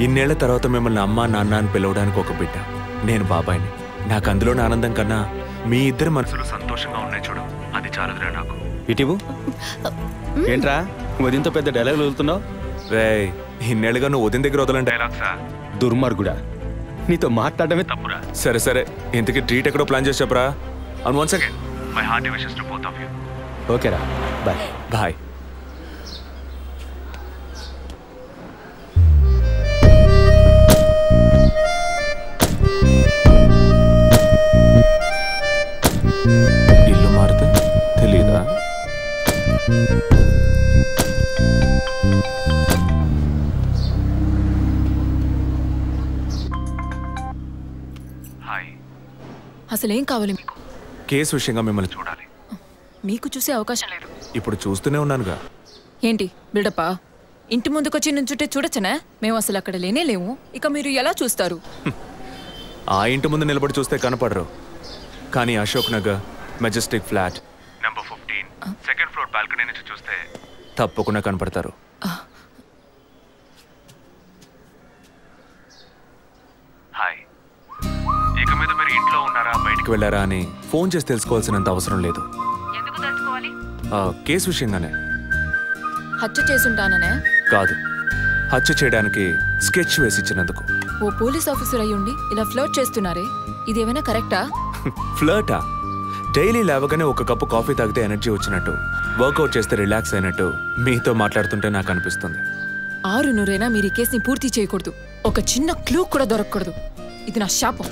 ఇన్నేళ్ల తర్వాత మిమ్మల్ని అమ్మా నాన్న అని పిలవడానికి ఒక బిడ్డ. నేను బాబాయిని. నాకు అందులోని ఆనందం కన్నా మీ ఇద్దరు మనసులు సంతోషంగా ఉన్నాయి చూడు, అది చాలుదురా నాకు. ఇటీవు ఏంట్రా ఉదయంతో పెద్ద డైలాగులు వదులుతున్నావు? రే, ఇన్నేళ్ళుగా నువ్వు ఉదయం దగ్గర వదలని డైలాగ్సా? దుర్మార్గుడా, నీతో మాట్లాడమే తప్పురా. సరే సరే, ఇంతకీ ట్రీట్ ఎక్కడో ప్లాన్ చేసి చెప్పరా. And once again my hearty wishes to both of you. ఓకేరా, బాయ్. బాయ్. ఇల్లు మారితే తెలీదా? అసలేం కావాలి మీకు? కేసు విషయంగా మిమ్మల్ని చూడాలి. మీకు చూసే అవకాశం లేదు. ఇప్పుడు చూస్తూనే ఉన్నానుగా. ఏంటి బిల్డప్పా? ఇంటి ముందుకొచ్చి నుంచుంటే చూడొచ్చనా? మేము అసలు అక్కడ లేనే లేవు. ఇక మీరు ఎలా చూస్తారు? ఆ ఇంటి ముందు నిలబడి చూస్తే కనపడరు, కానీ Ashok Nagar Majestic flat number 15 second floor balcony నుంచి చూస్తే తప్పకుండా కనపడతారు. హాయ్, ఇక మీద మీరు ఇంట్లో ఉన్నారా బయటికి వెళ్ళారా అని ఫోన్ చేసి తెలుసుకోవాల్సినంత అవసరం లేదు. ఎందుకు తెలుసుకోవాలి? కేసు విషయంగానే. హత్య చేసుంటాననే కాదు, హత్య చేయడానికి స్కెచ్ వేసి ఇచ్చినందుకు. ఓ పోలీస్ ఆఫీసర్ అయ్యుండి ఇలా ఫ్లర్ట్ చేస్తున్నారే, ఇదేమైనా కరెక్టా? ఫ్లర్టా? డైలీ లేవగానే ఒక కప్పు కాఫీ తాగితే ఎనర్జీ వచ్చినట్టు, వర్కౌట్ చేస్తే రిలాక్స్ అయినట్టు మీతో మాట్లాడుతుంటే నాకు అనిపిస్తుంది. 6 మీరు ఈ కేసుని పూర్తి చేయకూడదు. ఒక చిన్న క్లూ కూడా దొరకకూడదు. ఇది నా శాపం.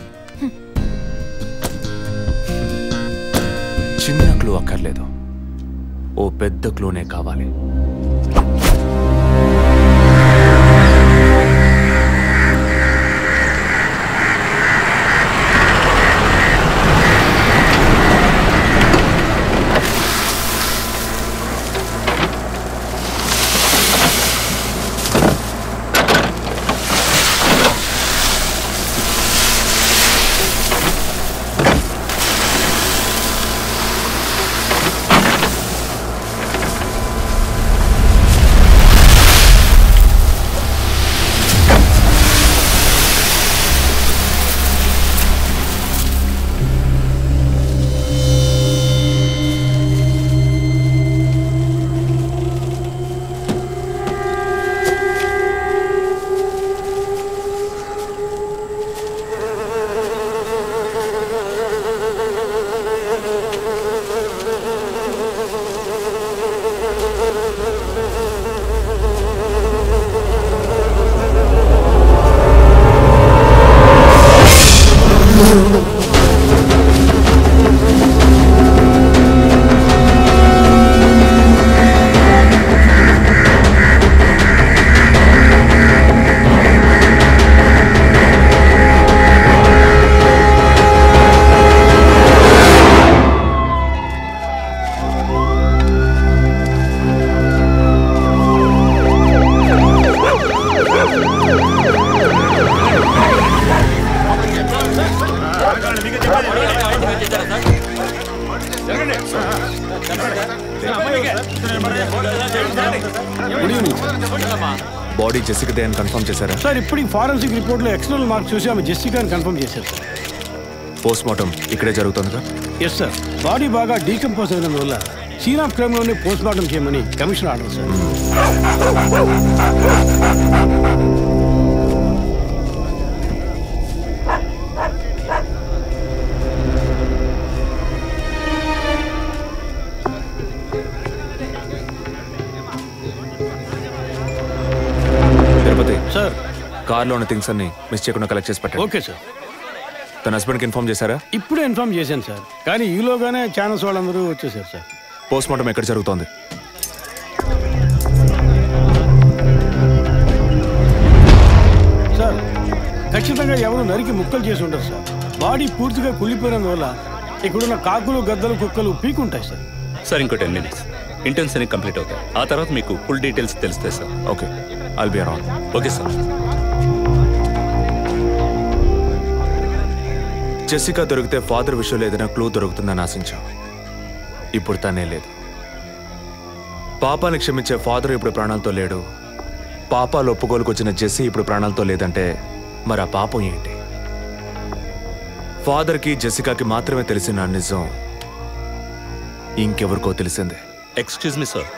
చిన్న క్లూ అక్కర్లేదు, ఓ పెద్ద క్లూనే కావాలి. బాడీ జెసికాదే అని కన్ఫర్మ్ చేశారా సార్? ఇప్పుడు ఫారెన్సిక్ రిపోర్ట్లో ఎక్స్టర్నల్ మార్క్స్ చూసి ఆమె జెసికా అని కన్ఫర్మ్ చేశారు సార్. పోస్ట్ మార్టం ఇక్కడే జరుగుతుందిగా? ఎస్ సార్. బాడీ బాగా డీకంపోజ్ అయినందువల్ల సీన్ ఆఫ్ క్రైమ్లోనే పోస్ట్ మార్టం చేయమని కమిషన్ ఆర్డర్ సార్. సార్, కార్లో ఉన్న థింగ్స్ అన్ని మిస్ చేయకుండా కలెక్ట్ చేసి పెట్టండి. Okay sir. తన హస్బెండ్కి ఇన్ఫార్మ్ చేశారా? ఇప్పుడే ఇన్ఫార్మ్ చేశాను సార్, కానీ ఈలోగానే ఛానల్స్ వాళ్ళందరూ వచ్చేసారు సార్. పోస్ట్ మార్టం ఎక్కడ జరుగుతోంది? సార్, ఖచ్చితంగా ఎవరు నరికి ముక్కలు చేసి ఉండరు సార్. బాడీ పూర్తిగా కుళ్ళిపోయినందువల్ల ఇక్కడున్న కాకులు గద్దలు కుక్కలు పీకుంటాయి సార్. సార్, ఇంకో 10 minutes ఇంటర్న్స్ అన్ని కంప్లీట్ అవుతాయి. ఆ తర్వాత మీకు ఫుల్ డీటెయిల్స్ తెలుస్తాయి sir. Okay, I'll be around. Okay sir. Jessica దొరికితే ఫాదర్ విషయంలో ఏదైనా క్లూ దొరుకుతుందని ఆశించాం. ఇప్పుడు తనే లేదు. పాపాన్ని క్షమించే ఫాదర్ ఇప్పుడు ప్రాణాలతో లేడు. పాపాలు ఒప్పుకోలుకు వచ్చిన జెస్సీ ఇప్పుడు ప్రాణాలతో లేదంటే మరి ఆ పాపం ఏంటి? ఫాదర్కి జెసికాకి మాత్రమే తెలిసిన నిజం ఇంకెవరికో తెలిసిందే. Excuse me sir,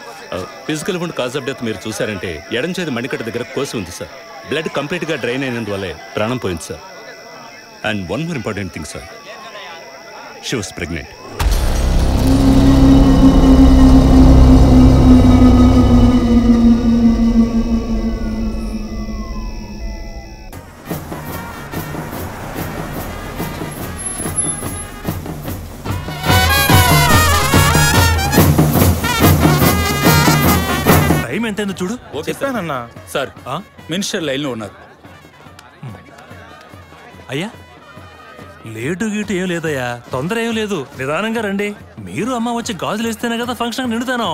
physical wound cause of death మీరు చూసారంటే ఎడం చేతి మణికట్ట దగ్గర కోసి ఉంది సార్. బ్లడ్ కంప్లీట్గా డ్రైన్ అయినందువల్లే ప్రాణం పోయింది sir. And one more important thing sir, she was pregnant. Time ఎంతైందో చూడు. చెప్పానన్నా సార్, మినిస్టర్ లైన్లో ఉన్నారు. అయ్యా లేటు గీటు ఏం లేదయ్యా, తొందర ఏం లేదు, నిదానంగా రండి. మీరు అమ్మ వచ్చి గాజులు వేస్తేనే కదా ఫంక్షన్ నిండుతాను.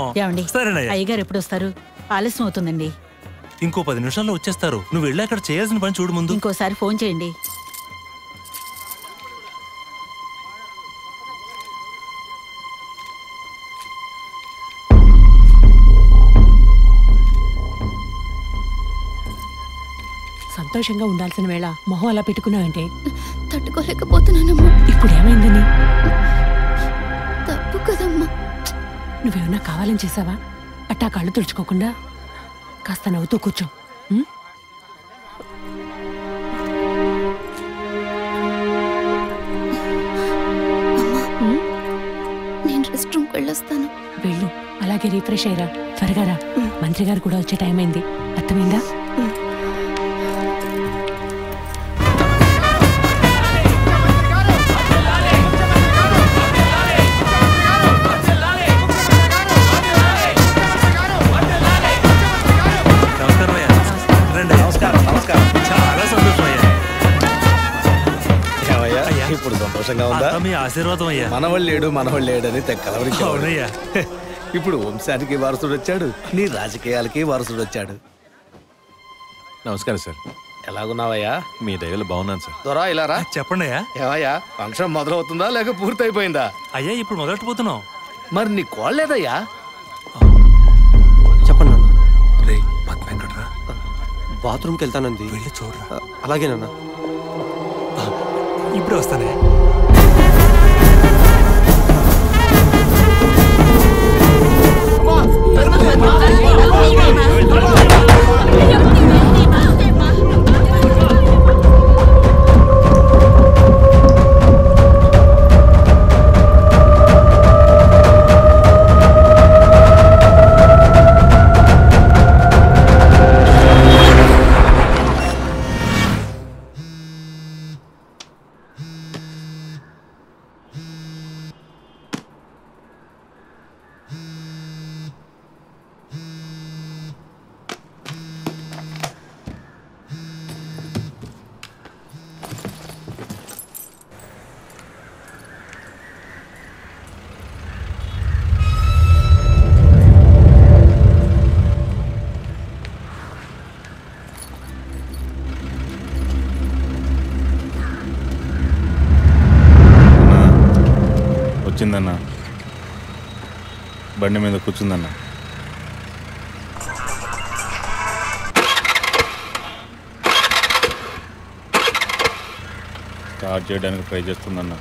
సరేనయ్యా. అయ్యగారు ఎప్పుడు వస్తారు? ఆలస్యం అవుతుందండి. ఇంకో 10 నిమిషాల్లో వచ్చేస్తారు. నువ్వు వెళ్ళి అక్కడ చేయాల్సిన పని చూడు ముందు. ఇంకోసారి ఫోన్ చేయండి. సంతోషంగా ఉండాల్సిన వేళ మొహం అలా పెట్టుకున్నావంటే? తట్టుకోలేకపోతున్నానమ్మా. ఇప్పుడు ఏమైందని? తప్పు కదమ్మా. నువ్వేమన్నా కావాలని చేసావా? అట్టా కళ్ళు తుడుచుకోకుండా కాస్త నవ్వుతూ కూర్చో. నేను రెస్ట్ రూమ్కి వెళ్ళొస్తాను. వెళ్ళు, అలాగే రీఫ్రెష్ అయ్యరా. త్వరగా రా, మంత్రి గారు కూడా వచ్చే టైం అయింది. అర్థమైందా? చాలా సంతోషం అయ్యా. ఇప్పుడు సంతోషంగా ఉందా? మీ ఆశీర్వాదం అయ్యా. మనవళ్ళేడని అవునయ్యా. ఇప్పుడు వంశానికి వారసుడు వచ్చాడు, నీ రాజకీయాలకి వారసుడు వచ్చాడు. నమస్కారం సార్. ఎలాగున్నావయ్యా? మీ దయలు బాగున్నాను సార్. దొరా ఇలా రా. చెప్పండి అయ్యా. ఏవయ్యా, ఫంక్షన్ మొదలవుతుందా లేక పూర్తయిపోయిందా? అయ్యా ఇప్పుడు మొదలెట్టబోతున్నాం. మరి నీ కోళ్ళేదయ్యా? చెప్పండి నాన్న. రే పద్మ ఎక్కడ్రా? బాత్రూమ్కి వెళ్తానంది. వెళ్ళి చూడరా. అలాగే నాన్న. ఇప్పుడే వస్తానే. వచ్చిందన్నా, బండి మీద కూర్చుందన్నా. స్టార్ట్ చేయడానికి ట్రై చేస్తుందన్నా.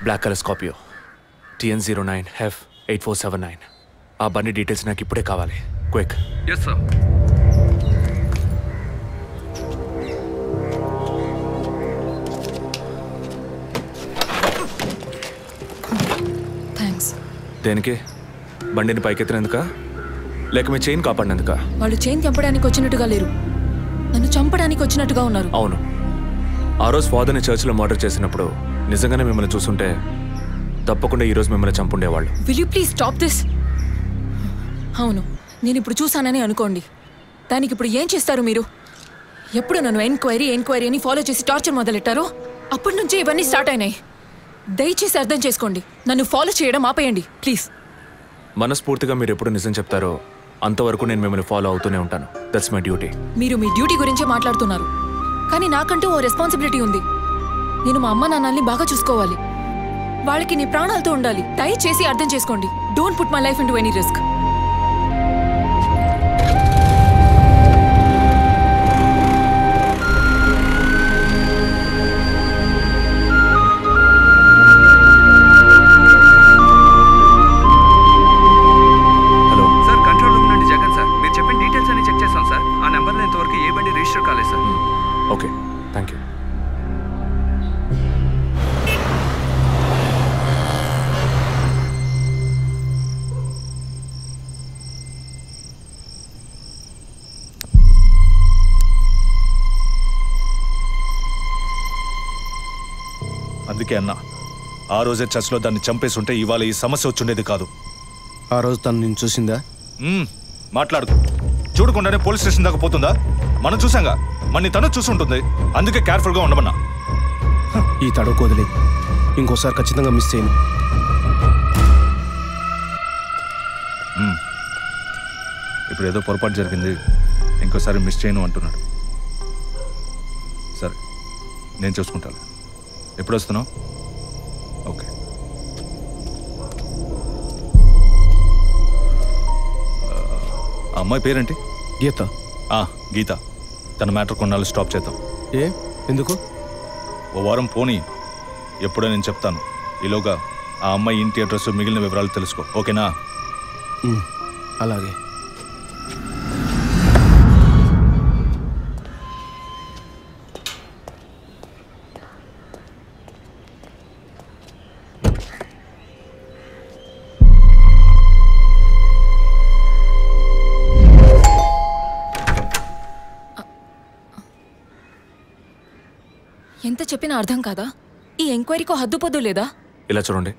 Black colour Scorpio TN09F8479. ఆ బండి డీటెయిల్స్ నాకు ఇప్పుడే కావాలి. క్విక్. Yes sir. థ్యాంక్స్. దేనికి? బండిని పైకెత్తినందుకా లేక మీ చైన్ కాపాడినందుకా? వాళ్ళు చైన్ తెంపడానికి వచ్చినట్టుగా లేరు, నన్ను చంపడానికి వచ్చినట్టుగా ఉన్నారు. అవును, ఆ రోజు ఫాదర్ని చర్చిలో మర్డర్ చేసినప్పుడు నిజంగానే మిమ్మల్ని చూసుంటే తప్పకుండా ఈరోజు మిమ్మల్ని చంపుండేవాళ్ళు. Will you please stop this? అవును, నేను ఇప్పుడు చూసానని అనుకోండి, దానికి ఇప్పుడు ఏం చేస్తారు మీరు? ఎప్పుడు నన్ను ఎంక్వైరీ అని ఫాలో చేసి టార్చర్ మొదలెట్టారో అప్పటి నుంచే ఇవన్నీ స్టార్ట్ అయినాయి. దయచేసి అర్థం చేసుకోండి, నన్ను ఫాలో చేయడం ఆపేయండి ప్లీజ్. మనస్ఫూర్తిగా మీరు ఎప్పుడు నిజం చెప్తారో అంతవరకు నేను మిమ్మల్ని ఫాలో అవుతూనే ఉంటాను. That's my duty. మీరు మీ డ్యూటీ గురించే మాట్లాడుతున్నారు, కానీ నాకంటూ ఓ రెస్పాన్సిబిలిటీ ఉంది. నేను మా అమ్మ నాన్నల్ని బాగా చూసుకోవాలి, వాళ్ళకి నీ ప్రాణాలతో ఉండాలి. దయచేసి అర్థం చేసుకోండి. Don't put my life into any risk. Sir, control room నుండి జగన్ సార్. మీరు చెప్పిన డీటెయిల్స్ అన్ని చెక్ చేశాం సార్. ఆ నెంబర్లో ఇంతవరకు ఏ బండి రిజిస్టర్ కాలేదు సార్. Okay, thank you. అందుకే అన్నా, ఆ రోజే చర్చ్లో దాన్ని చంపేసి ఉంటే ఇవాళ ఈ సమస్య వచ్చుండేది కాదు. ఆ రోజు తను నేను చూసిందా? మాట్లాడుకో. చూడకుండానే పోలీస్ స్టేషన్ దాకా పోతుందా? మనం చూసాంగా, మన తను చూసుంటుంది. అందుకే కేర్ఫుల్గా ఉండమన్నా. ఈ తడవకు వదిలే, ఇంకోసారి ఖచ్చితంగా మిస్ చేయను. ఇప్పుడు ఏదో పొరపాటు జరిగింది, ఇంకోసారి మిస్ చేయను అంటున్నాడు. సరే, నేను చూసుకుంటాను. ఎప్పుడు వస్తున్నావు? ఓకే. అమ్మాయి పేరేంటి? గీత. గీత. తన మ్యాటర్ కొన్నాళ్ళు స్టాప్ చేద్దాం. ఎందుకు? ఓ వారం పోనీ, ఎప్పుడో నేను చెప్తాను. ఈలోగా ఆ అమ్మాయి ఇంటి అడ్రస్, మిగిలిన వివరాలు తెలుసుకో. ఓకేనా? అలాగే. ఎంత చెప్పినా అర్థం కాదా? ఈ ఎంక్వైరీకో హద్దు పొద్దు లేదా? ఇలా చూడండి,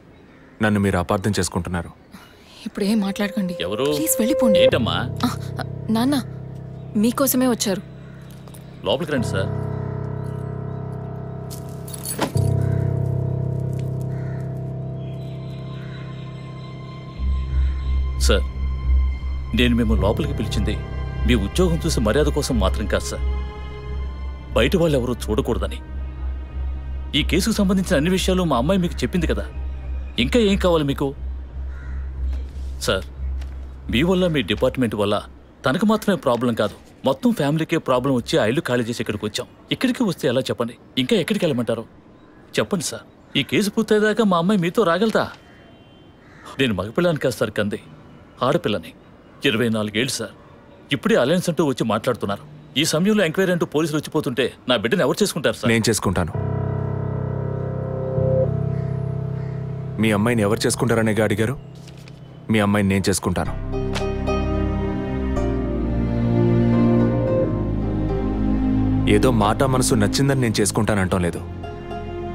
నన్ను మీరు అపార్థం చేసుకుంటున్నారు. ఇప్పుడు ఏం మాట్లాడకండి. ఎవరు? ప్లీజ్ వెళ్ళిపోండి. ఏంటమ్మా? నాన్న మీకోసమే వచ్చారు. లోపలికి రండి సార్. సార్, నేను మిమ్మల్ని లోపలికి పిలిచింది మీ ఉద్యోగం చూసి మర్యాద కోసం మాత్రం కాదు సార్. బయట వాళ్ళు ఎవరూ చూడకూడదని. ఈ కేసుకు సంబంధించిన అన్ని విషయాలు మా అమ్మాయి మీకు చెప్పింది కదా, ఇంకా ఏం కావాలి మీకు? సార్, మీ వల్ల, మీ డిపార్ట్మెంట్ వల్ల తనకు మాత్రమే ప్రాబ్లం కాదు, మొత్తం ఫ్యామిలీకే ప్రాబ్లం వచ్చి ఆ ఇల్లు ఖాళీ చేసి ఇక్కడికి వచ్చాం. ఇక్కడికి వస్తే ఎలా చెప్పండి? ఇంకా ఎక్కడికి వెళ్ళమంటారు చెప్పండి సార్. ఈ కేసు పూర్తయ్యేదాకా మా అమ్మాయి మీతో రాగలదా? నేను మగపిల్లని కాదు సార్, కంది ఆడపిల్లని. 24 ఏళ్ళు సార్. ఇప్పుడే అలయన్స్ అంటూ వచ్చి మాట్లాడుతున్నారు. ఈ సమయంలో ఎంక్వైరీ అంటూ పోలీసులు వచ్చిపోతుంటే నా బిడ్డను ఎవరు చేసుకుంటారు సార్? నేను చేసుకుంటాను. మీ అమ్మాయిని ఎవరు చేసుకుంటారనే అడిగారు. మీ అమ్మాయిని నేను చేసుకుంటాను. ఏదో మాట మనసు నచ్చిందని నేను చేసుకుంటానంటాం లేదు.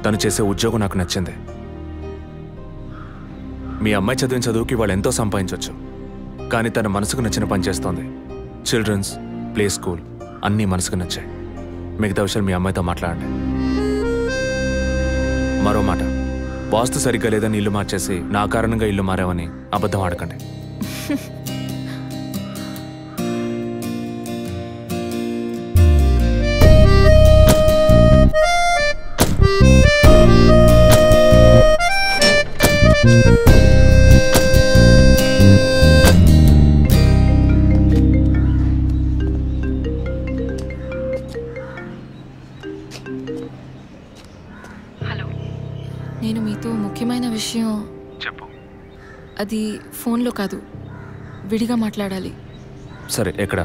తను చేసే ఉద్యోగం నాకు నచ్చింది. మీ అమ్మాయి చదివిన చదువుకి వాళ్ళు ఎంతో సంపాదించవచ్చు, కానీ తన మనసుకు నచ్చిన పని చేస్తోంది. చిల్డ్రన్స్ ప్లే స్కూల్ అన్నీ మనసుకు నచ్చాయి. మిగతా విషయాలు మీ అమ్మాయితో మాట్లాడండి. మరో మాట, వాస్తు సరిగ్గా లేదని ఇల్లు మార్చేసి నా కారణంగా ఇల్లు మారావని అబద్ధం ఆడకండి. నేను మీతో ముఖ్యమైన విషయం చెప్పు. అది ఫోన్లో కాదు, విడిగా మాట్లాడాలి. సరే, ఎక్కడ?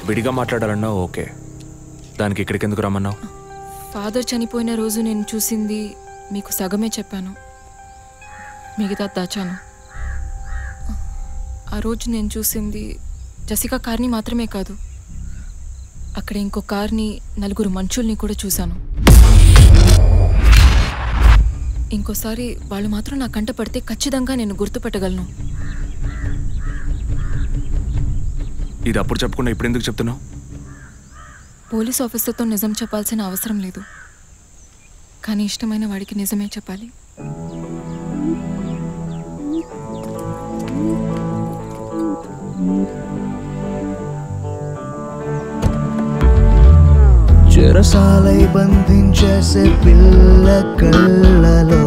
విడిగా మాట్లాడాలన్నా ఓకే, దానికి ఇక్కడికి ఎందుకు రమ్మన్నావు? ఫాదర్ చనిపోయిన రోజు నేను చూసింది మీకు సగమే చెప్పాను, మిగతా దాచాను. ఆ రోజు నేను చూసింది జసికా కార్ని మాత్రమే కాదు, అక్కడ ఇంకో కార్ని, 4 మనుషుల్ని కూడా చూశాను. ఇంకోసారి వాళ్ళు మాత్రం నా కంట పడితే ఖచ్చితంగా నేను గుర్తుపట్టగలను. ఇది అప్పుడు చెప్పకుండా ఇప్పుడు ఎందుకు చెప్తున్నావు? పోలీస్ ఆఫీసర్తో నిజం చెప్పాల్సిన అవసరం లేదు, కానీ ఇష్టమైన వాడికి నిజమే చెప్పాలి. చెరసాలై బంధించేసే పిల్ల కళ్ళలో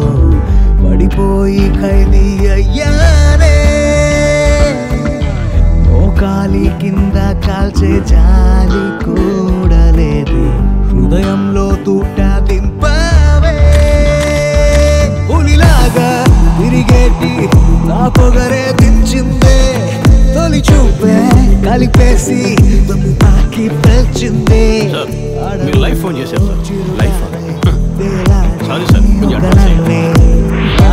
పడిపోయి ఖైదీ అయ్యానే. మోకాలి కింద కాల్చే జాలి కూడా లేదు, హృదయంలో తూట దింపావే. పులిలాగా తిరిగేటి నా పొగరే దించిందే, తొలి చూపే కలిపేసి తాకి పెంచిందే. మీరు లైఫ్ ఫోన్ చేశారు సార్. Life sorry sir.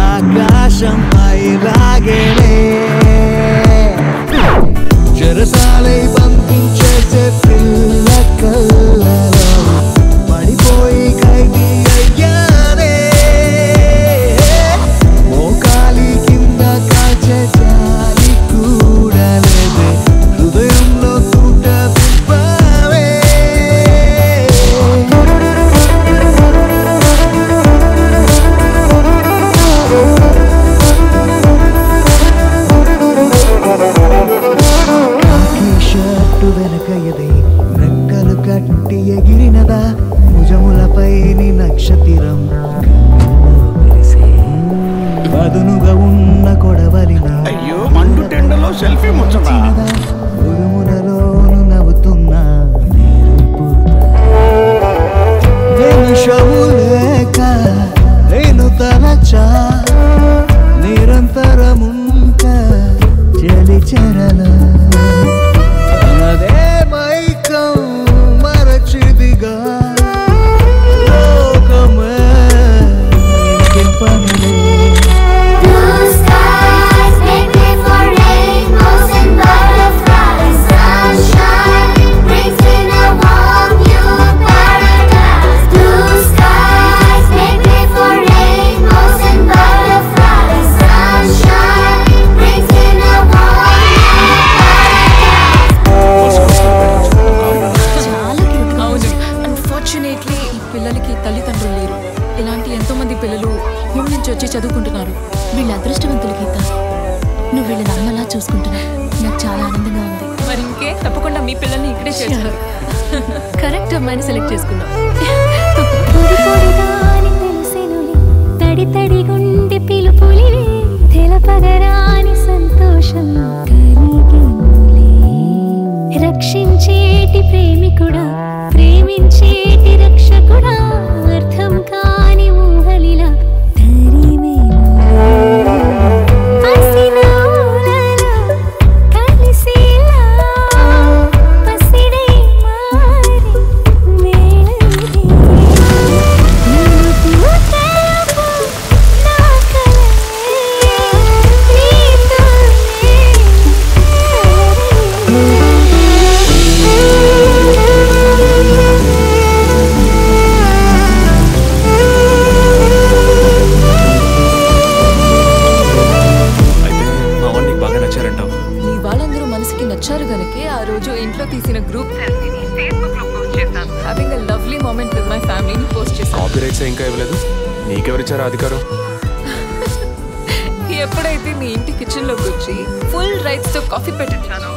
ఆకాశం పైలాగేనే చెరసాలై బంధించేసే పిల్ల కళ్ళలో పడిపోయి ఖైదీ అయ్యానే. మోకాలి కింద కాల్చే జాలి కూడా లేదే, హృదయంలో తూట దింపావే. షర్టు వెనక ఎదే రెక్కలు కట్టి ఎగిరినదా, భుజములపై నక్షత్రం పదునుగా ఉన్న కొడవలిన. అయ్యో, మండు టెండలో సెల్ఫీ ముచ్చటా. ఉరుములలోను నవ్వుతున్నా నిమిషము లేక నేను తలచా, నిరంతరముంక చలి చెరలో తనదే మైకం మరచిదిగా లోకమే పనులే. అన్ఫార్చునేట్లీ ఈ పిల్లలకి తల్లిదండ్రులు లేరు. ఇలాంటి ఎంతో మంది పిల్లలు హోమ్ నుంచి వచ్చి చదువుకుంటున్నారు. వీళ్ళ అదృష్టవంతులు గీత, నువ్వు వీళ్ళని అమ్మలా చూసుకుంటున్నావు. నాకు చాలా ఆనందంగా ఉంది. మరి ఇంకే, తప్పకుండా మీ పిల్లల్ని ఇక్కడే చేర్చారు. కరెక్ట్ అమ్మాయిని సెలెక్ట్ చేసుకున్నావు. తడి తడి గుండె పిలుపులి తెలపగరాని సంతోషం కలిగినులే. రక్షించేటి ప్రేమికుడా, ప్రేమించేటి రక్షకుడా, అర్థం కాని ఊహలిలా నచ్చారు గనుకే ఆ రోజు ఇంట్లో తీసిన గ్రూప్ సెల్ఫీని ఫేస్బుక్ లో పోస్ట్ చేశాను. Having a lovely moment with my ఫ్యామిలీని పోస్ట్ చేశాను. కాపీరైట్స్ ఇంకా ఇవ్వలేదు, నీకెవరిచ్చారా అధికారం? ఎప్పుడైతే మీ ఇంటి కిచెన్ లోకి వచ్చి ఫుల్ రైట్స్ తో కాఫీ పెట్టించాను,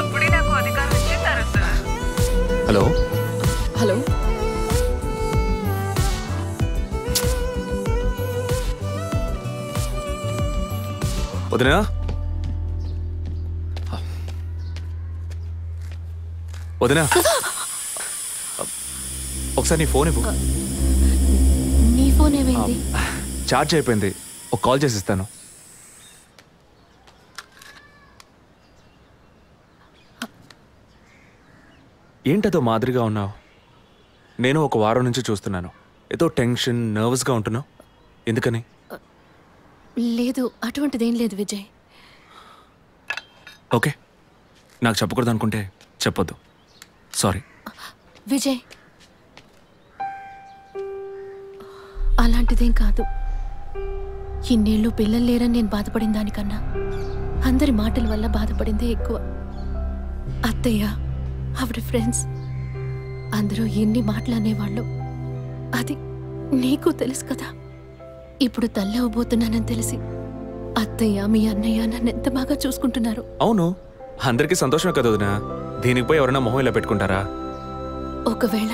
అప్పుడే నాకు అధికారం ఇచ్చేసారు సార్. హలో హలో, వదినా, వదినా, ఒకసారి నీ ఫోన్ ఇవ్వు. నీ ఫోన్ ఏమైంది? ఛార్జ్ అయిపోయింది. ఒక కాల్ చేసి ఇస్తాను. ఏంటదో మాదిరిగా ఉన్నావు? నేను ఒక వారం నుంచి చూస్తున్నాను. ఏదో టెన్షన్, నర్వస్గా ఉంటున్నావు. ఎందుకని? లేదు, అటువంటిదేం లేదు విజయ్. ఓకే, నాకు చెప్పకూడదు అనుకుంటే చెప్పొద్దు. సారీ. విజయ్, అలాంటిదేం కాదు. ఇన్నేళ్ళు పిల్లలు లేరని నేను బాధపడిన దానికన్నా అందరి మాటల వల్ల బాధపడిందే ఎక్కువ. అత్తయ్య, ఆవిడ ఫ్రెండ్స్ అందరూ ఎన్ని మాటలు అనేవాళ్ళు. అది నీకు తెలుసు కదా. ఇప్పుడు తల్లి అవ్వబోతున్నానని తెలిసి అత్తయ్య, మీ అన్నయ్య నన్ను ఎంత బాగా చూసుకుంటున్నారు. అవును, అందరికీ సంతోషమే కదా వదినా. దీనికి పోయి ఎవరైనా మొహం ఇలా పెట్టుకుంటారా? ఒకవేళ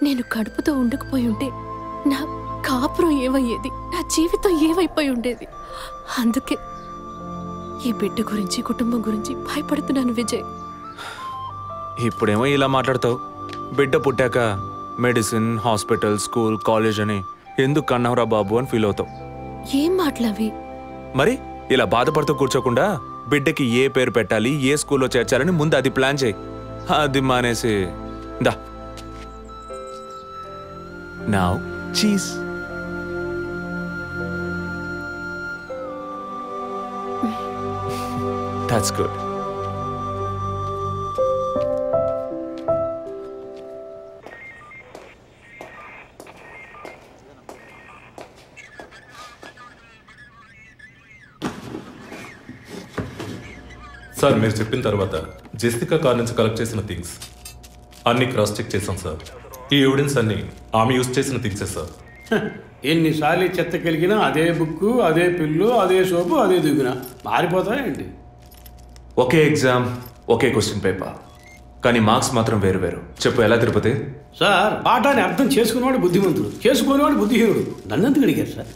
నేను కడుపుతో ఉండకపోయి ఉంటే నా కాపురం ఏమయ్యేది, నా జీవితం ఏమైపోయి ఉండేది. అందుకే ఈ బిడ్డ గురించి, కుటుంబం గురించి భయపడుతున్నాను విజయ్. ఇప్పుడేమో ఇలా మాట్లాడతావు. బిడ్డ పుట్టాక మెడిసిన్, హాస్పిటల్, స్కూల్, కాలేజ్ అని ఎందుకు కన్నావురా బాబు అని ఫీల్ అవుతావు. ఏం మాటలవి? మరి ఇలా బాధపడుతూ కూర్చోకుండా బిడ్డకి ఏ పేరు పెట్టాలి, ఏ స్కూల్లో చేర్చాలని ముందు అది ప్లాన్ చేయి. అది మానేసి దా now cheese. That's good. Sir, మీరు చెప్పిన తర్వాత జెసికా కార్ నుంచి కలెక్ట్ చేసిన థింగ్స్ అన్ని క్రాస్ చెక్ చేశాం సార్. ఈ ఎవిడెన్స్ అన్ని ఆమె యూజ్ చేసిన థింగ్సే సార్. ఎన్నిసార్లు చెత్త కలిగినా అదే బుక్కు, అదే పిల్లు, అదే సోపు, అదే దిగున మారిపోతాయండి. ఒకే ఎగ్జామ్, ఒకే క్వశ్చన్ పేపర్, కానీ మార్క్స్ మాత్రం వేరు వేరు. చెప్పు ఎలా తిరుపతి? సార్, పాఠాన్ని అర్థం చేసుకునేవాడు బుద్ధిమంతుడు, చేసుకునేవాడు బుద్ధిహీనుడు. నన్నెందుకు అడిగారు సార్?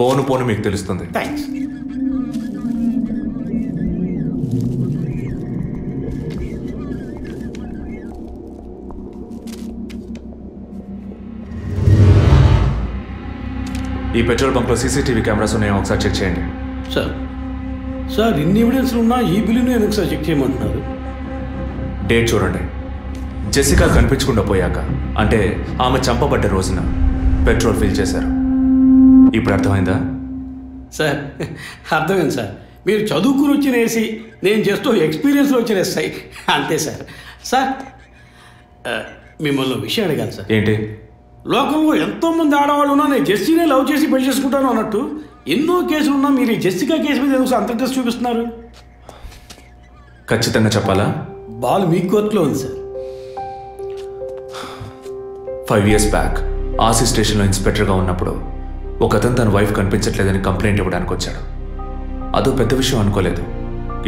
పోను పోను మీకు తెలుస్తుంది. థ్యాంక్స్. ఈ పెట్రోల్ బంక్లో సీసీటీవీ కెమెరాస్ ఉన్నాయో ఒకసారి చెక్ చేయండి. సార్ ఇన్ని ఎవిడెన్స్లు ఉన్నా ఈ బిల్లును ఎందుకు సార్ చెక్ చేయమంటున్నారు? డేట్ చూడండి. జెసికా కనిపించకుండా పోయాక, అంటే ఆమె చంపబడ్డ రోజున పెట్రోల్ ఫిల్ చేశారు. ఇప్పుడు అర్థమైందా? సార్ అర్థమైంది సార్. మీరు చదువుకుని వచ్చిన ఏసీ, నేను జస్ట్ ఎక్స్పీరియన్స్లో వచ్చిన ఎస్ఐ, అంతే సార్. సార్ మిమ్మల్ని విషయం అడగాలి సార్. ఏంటి? లోకంలో ఎంతోమంది ఆడవాళ్ళు ఉన్నా నేను జెస్సీనే లవ్ చేసి పెళ్లి చేసుకుంటాను అన్నట్టు ఎన్నో కేసులు ఉన్నా మీరు ఈ జెస్సికా కేసు మీద ఎందుకు అంత ఇంట్రెస్ట్ చూపిస్తున్నారు? ఖచ్చితంగా చెప్పాలా? బాల్ మీ కోర్టులో ఉంది సార్. 5 years బ్యాక్ ఆర్సీ స్టేషన్లో ఇన్స్పెక్టర్గా ఉన్నప్పుడు ఒకతను తన వైఫ్ కనిపించట్లేదని కంప్లైంట్ ఇవ్వడానికి వచ్చాడు. అదో పెద్ద విషయం అనుకోలేదు.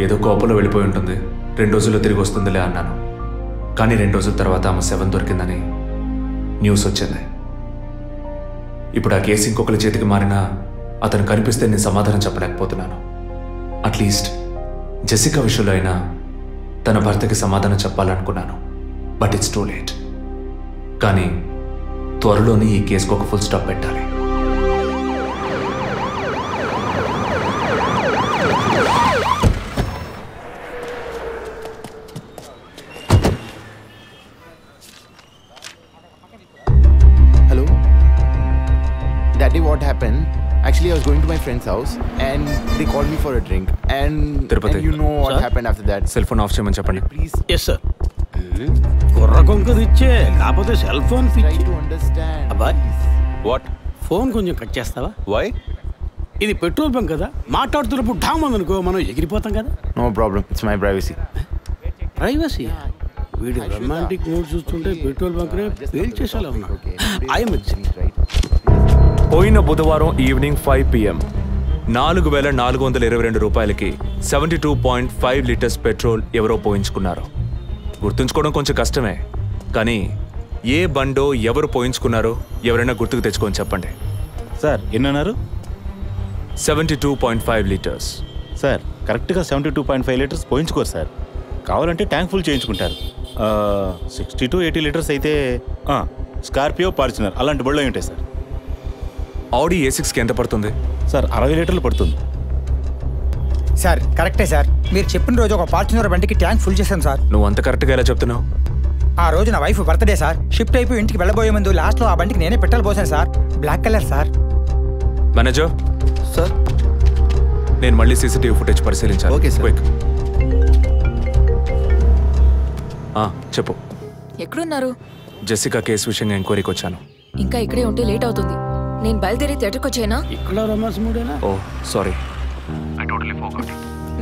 ఏదో కోపంలో వెళ్ళిపోయి ఉంటుంది, 2 రోజుల్లో తిరిగి వస్తుందిలే అన్నాను. కానీ 2 రోజుల తర్వాత ఆమె శవం దొరికిందని న్యూస్ వచ్చింది. ఇప్పుడు ఆ కేసు ఇంకొకరి చేతికి మారినా అతను కనిపిస్తే నేను సమాధానం చెప్పలేకపోతున్నాను. అట్లీస్ట్ జెసికా విషయంలో అయినా తన భర్తకి సమాధానం చెప్పాలనుకున్నాను. But it's too late. కానీ త్వరలోనే ఈ కేసుకు ఒక ఫుల్ స్టాప్ పెట్టాలి. Daddy, what happened? Actually, I was going to my friend's house and they called me for a drink. And you know what happened after that. Cell phone off చేయమని చెప్పండి. Please. Yes, sir. కుర్ర కొంకది ఇచ్చే, కాకపోతే cell phone పిచ్చి. అబ్బాయ్, what? Phone కొంచెం cut చేస్తావా? Why? ఇది పెట్రోల్ బంక్ కదా, మాట్లాడుతున్నప్పుడు ఢామ్ అనుకో మనం ఎగిరిపోతాం కదా. No problem. It's my privacy. Privacy? వీడు రొమాంటిక్ మూడ్ చూస్తుంటే పెట్రోల్ బంక్నే పేల్చేసేలా ఉన్నాడు. I'm right. పోయిన బుధవారం ఈవినింగ్ 5 PM 4,422 రూపాయలకి 72.5 లీటర్స్ పెట్రోల్ ఎవరో పోయించుకున్నారు. గుర్తుంచుకోవడం కొంచెం కష్టమే, కానీ ఏ బండో ఎవరు పోయించుకున్నారో ఎవరైనా గుర్తుకు తెచ్చుకొని చెప్పండి. సార్ ఎన్నన్నారు? 72.5 లీటర్స్. సార్ కరెక్ట్గా 72.5 లీటర్స్ పోయించుకోరు సార్. కావాలంటే ట్యాంక్ ఫుల్ చేయించుకుంటారు. 60 to 80 లీటర్స్ అయితే స్కార్పియో ఫార్చునర్ అలాంటి బళ్ళు ఉంటాయి సార్. ఆడి A6కి ఎంత పడుతుంది సార్? 60 లీటర్లు పడుతుంది సార్. కరెక్టే సార్, మీరు చెప్పిన రోజు ఒక ఫార్చునర్ బండికి ట్యాంక్ ఫుల్ చేశాను సార్. నువ్వు అంత కరెక్ట్గా ఎలా చెప్తున్నావు? ఆ రోజు నా వైఫ్ బర్త్డే సార్. షిఫ్ట్ అయిపోయి ఇంటికి వెళ్ళబోయే ముందు లాస్ట్లో ఆ బండికి నేనే పెట్రోల్ పోసాను sir. Black colour sir. Manager sir, నేను మళ్ళీ సీసీటీవీ ఫుటేజ్ పరిశీలించాను. Okay sir. చెప్పు. ఎక్కడున్నారు? జెసికా కేసు విషయంగా ఎంక్వైరీకి వచ్చాను. ఇంకా ఇక్కడే ఉంటే లేట్ అవుతుంది. నేను బయలుదేరి థియేటర్కి వచ్చేనా? ఇక్కడ రొమాన్స్ మూడేనా? ఓ సారీ.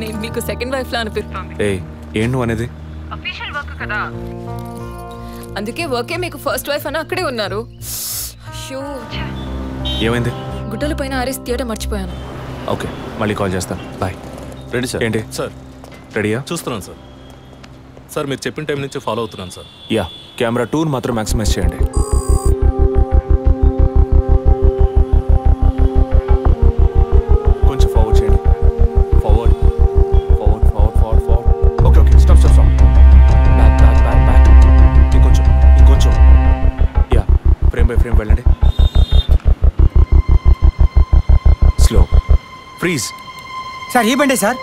నేను మీకు సెకండ్ వైఫ్ లా అనిపిస్తుంది. ఏం నువ్వు అనేది? అఫీషియల్ వర్క్ కదా, అందుకే వర్కే మీకు ఫస్ట్ వైఫ్ అని అక్కడే ఉన్నారు. ఏమైంది? గుడ్డల పైన ఆరేసి థియేటర్ మర్చిపోయాను. ఓకే, మళ్ళీ కాల్ చేస్తాను. బాయ్. Ready sir. ఏంటి సార్? రెడీయా? చూస్తున్నాను సార్. సార్ మీరు చెప్పిన టైం నుంచి ఫాలో అవుతున్నాను సార్. యా, కెమెరా 2 మాత్రం మ్యాక్సిమైజ్ చేయండి. కొంచెం ఫార్వర్డ్ చేయండి. Forward forward forward forward forward. Okay okay, stop stop stop. Back back back back. ఇంకొంచెం ఇంకొంచెం. యా, ఫ్రేమ్ బై ఫ్రేమ్ వెళ్ళండి. స్లో. ఫ్రీజ్. సార్ ఈ బండే సార్.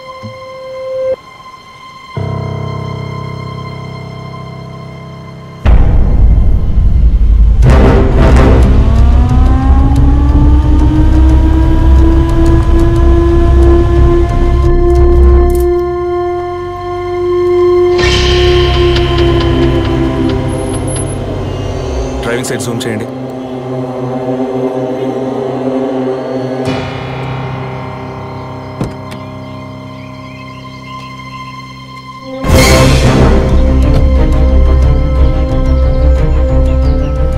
డ్రైవింగ్ సైడ్ జూమ్ చేయండి.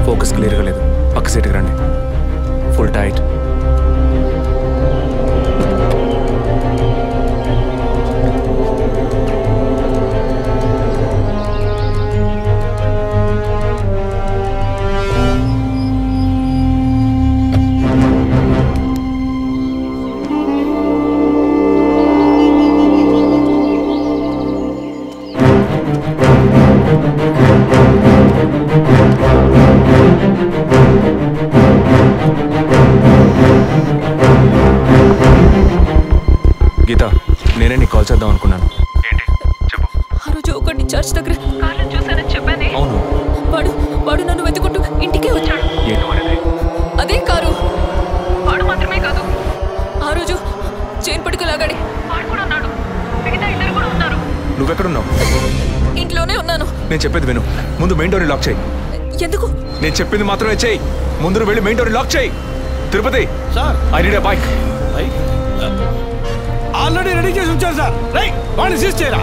ఫోకస్ క్లియర్గా లేదు. పక్క సీట్కి రండి. Full tight. గీత, నేనే నీకు కాల్ చేద్దాం అనుకున్నాను. ఏంటి చెప్పు. ఆ రోజు ఒకటి చర్చ్ దగ్గర కార్లో చూసానని చెప్పానే. అవును. వాడు నన్ను వెతుకుంటూ ఇంటికే వచ్చాడు. ఏంటి వాడేది? అదే కారు. వాడు మాత్రమే కాదు, ఆ రోజు చైన్ పట్టుకు లాగాడి వాడు కూడా ఉన్నాడు. మిగతా ఇద్దరు కూడా ఉన్నారు. నువ్వెక్కడున్నావు? ఇంట్లోనే ఉన్నాను. నేను చెప్పేది విను. ముందు మెయిన్ డోర్ని లాక్ చేయి. ఎందుకు? నేను చెప్పింది మాత్రమే చేయి. ముందు నువ్వు వెళ్ళి మెయిన్ డోర్ని లాక్ చేయి. Tirupati sir, I need a bike. Already ready చేసి ఉంచారు సార్. రైట్, వాడిని సీజ్ చేయరా.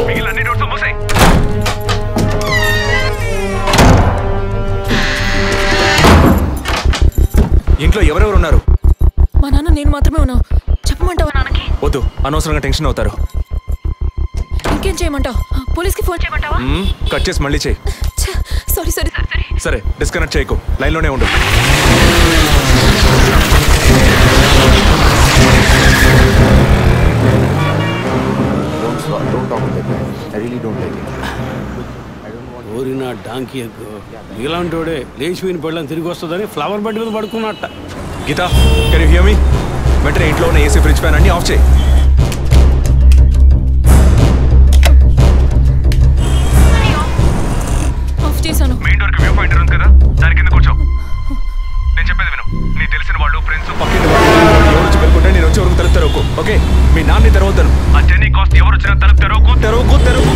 మిగిలిన డోర్స్ మూసేయ్. ఇంట్లో ఎవరెవరు ఉన్నారు? మా నాన్న నేను మాత్రమే ఉన్నావు. చెప్పమంటావా నాన్నకి? వద్దు, అనవసరంగా టెన్షన్ అవుతారు. ఇంకేం చేయమంటావు? పోలీస్కి ఫోన్ చేయమంటావా? కట్ చేసి మళ్ళీ చేయి. Sorry sorry sorry. సరే, డిస్కనెక్ట్ చేయకు, లైన్లోనే ఉండు. Don't talk like that. I really don't like it. ఓరినా డాంకీ ఎగ్గు. ఇలాంటోడే లేచిపోయిన పెళ్ళని తిరిగి వస్తుందని ఫ్లవర్ బెడ్ మీద పడుకున్నట్ట. Geetha, can you hear me? వెంటనే ఇంట్లో ఉన్న ఏసీ, ఫ్రిడ్జ్, ఫ్యాన్ అన్ని ఆఫ్ చేయి. ఆఫ్ చేశాను. మెయిన్ డోర్కి వ్యూ పాయింటర్ ఉంది కదా, దాని కింద కూర్చో. నేను చెప్పేది విను. నీ తెలిసిన వాళ్ళు, ఫ్రెండ్స్, పక్కింటి వాళ్ళు ఎవరు వచ్చి వెళ్ళుకుంటే నేను వచ్చే వరకు తలుపు తెరవకు. ఓకే, మీ నాన్ని తెరవద్దాను. ఆ జర్నీ కాస్ట్ ఎవరు వచ్చినా తలుపు తెరవకు తెరవకు తెరవకు.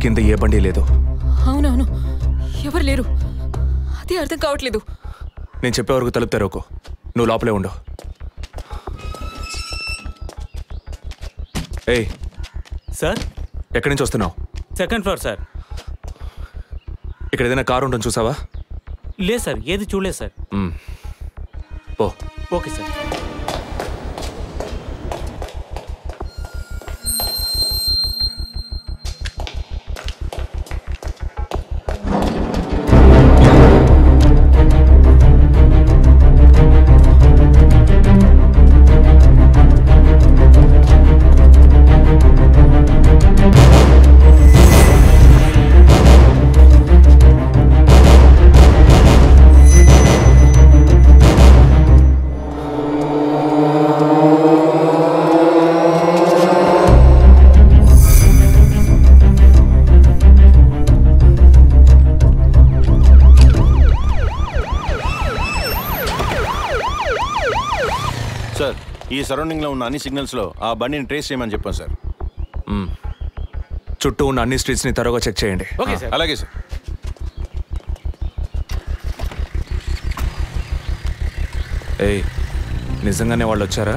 కింద ఏ బండి లేదు. అవునవును, ఎవరు లేరు. అదే అర్థం కావట్లేదు. నేను చెప్పే వరకు తలుపు తెరవకు. నువ్వు లోపలే ఉండు. ఏయ్ సార్, ఎక్కడి నుంచి వస్తున్నావు? Second floor sir. ఇక్కడ ఏదైనా కారు ఉంటుంది చూసావా? లేదు సార్, ఏది చూడలేదు సార్. పో. Okay sir. ఈ సరౌండింగ్ లో ఉన్న అన్ని సిగ్నల్స్ లో ఆ బండిని ట్రేస్ చేయమని చెప్పాను సార్. చుట్టూ ఉన్న అన్ని స్ట్రీట్స్ ని త్వరగా చెక్ చేయండి. అలాగే సార్. ఏయ్, నిజంగానే వాళ్ళు వచ్చారా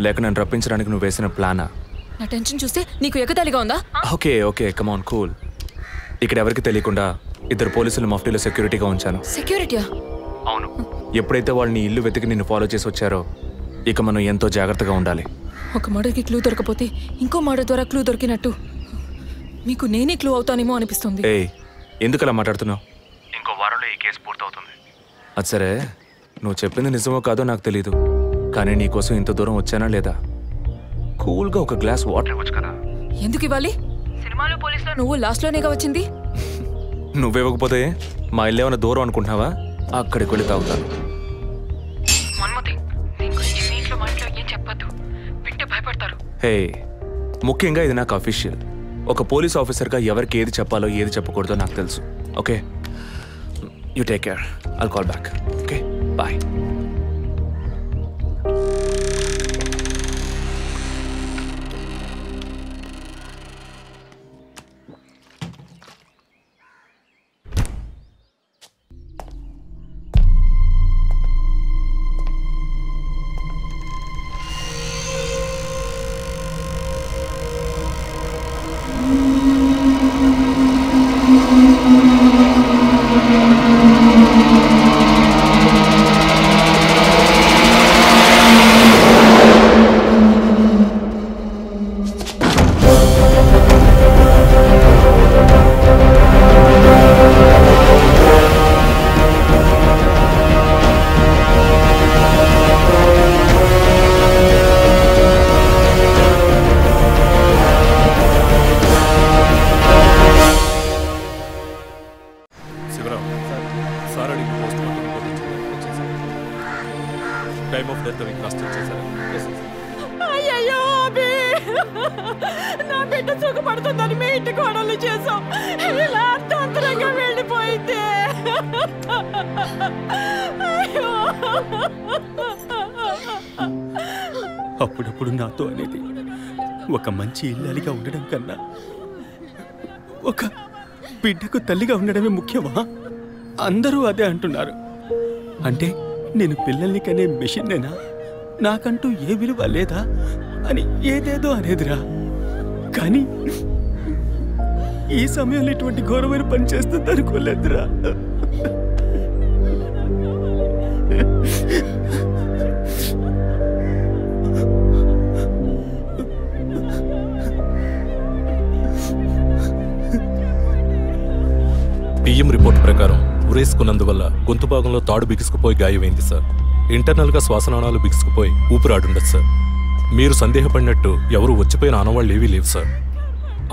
లేక నన్ను రప్పించడానికి నువ్వు వేసిన ప్లానా? నా టెన్షన్ చూస్తే నీకు ఎగతాళిగా ఉందా? ఓకే ఓకే, కమాన్ కూల్. ఇక్కడ ఎవరికి తెలియకుండా 2 పోలీసులు మఫ్టీలో సెక్యూరిటీగా ఉంచాను. సెక్యూరిటీయా? అవును. ఎప్పుడైతే వాళ్ళని ఇల్లు వెతికి నిన్ను ఫాలో చేసి వచ్చారో ఇక మనం ఎంతో జాగ్రత్తగా ఉండాలి. ఒక మర్డర్కి క్లూ దొరకపోతే ఇంకో మర్డర్ ద్వారా క్లూ దొరికినట్టు మీకు నేనే క్లూ అవుతానేమో అనిపిస్తుంది. ఏయ్, ఎందుకు అలా మాట్లాడుతున్నావు? ఇంకో వారంలో ఈ కేసు పూర్తవుతుంది. అది సరే, నువ్వు చెప్పింది నిజమో కాదో నాకు తెలీదు, కానీ నీకోసం ఇంత దూరం వచ్చానా లేదా? కూల్గా ఒక గ్లాస్ వాటర్ ఇవ్వచ్చు కదా. ఎందుకు ఇవ్వాలి? సినిమాలో పోలీసులో నువ్వు లాస్ట్లోనేగా వచ్చింది. నువ్వివ్వకపోతే మా ఇల్లు ఏమైనా దూరం అనుకుంటున్నావా? అక్కడికి వెళ్ళి తాగుతాను. హే, ముఖ్యంగా ఇది నాకు అఫీషియల్. ఒక పోలీస్ ఆఫీసర్గా ఎవరికి ఏది చెప్పాలో ఏది చెప్పకూడదో నాకు తెలుసు. Okay, you take care. I'll call back. Okay, bye. అయ్యయ్యో అభి, నా బిడ్డ సుఖపడుతుందని మీ ఇంటి కోడలు చేసాం, ఇలా అర్థాంతరంగా వెళ్ళిపోయింది. అప్పుడప్పుడు నాతో అనేది ఒక మంచి ఇల్లాలిగా ఉండడం కన్నా ఒక బిడ్డకు తల్లిగా ఉండడమే ముఖ్యమా? అందరూ అదే అంటున్నారు. అంటే నేను పిల్లల్ని కనే మెషిన్నేనా? నాకంటూ ఏ విలువ లేదా అని ఏదేదో అనేదిరా. కానీ ఈ సమయంలో ఇటువంటి ఘోరమైన పని చేస్తుంది అనుకోలేదురా. పిఎం రిపోర్ట్ ప్రకారం ఉరేసుకున్నందువల్ల గొంతు భాగంలో తాడు బిగుసుకుపోయి గాయమైంది సార్. ఇంటర్నల్గా శ్వాసనాళాలు బిగుసుకుపోయి ఊపిరాడుండదు సార్. మీరు సందేహపడినట్టు ఎవరు వచ్చిపోయిన ఆనవాళ్ళు ఏవీ లేవు సార్.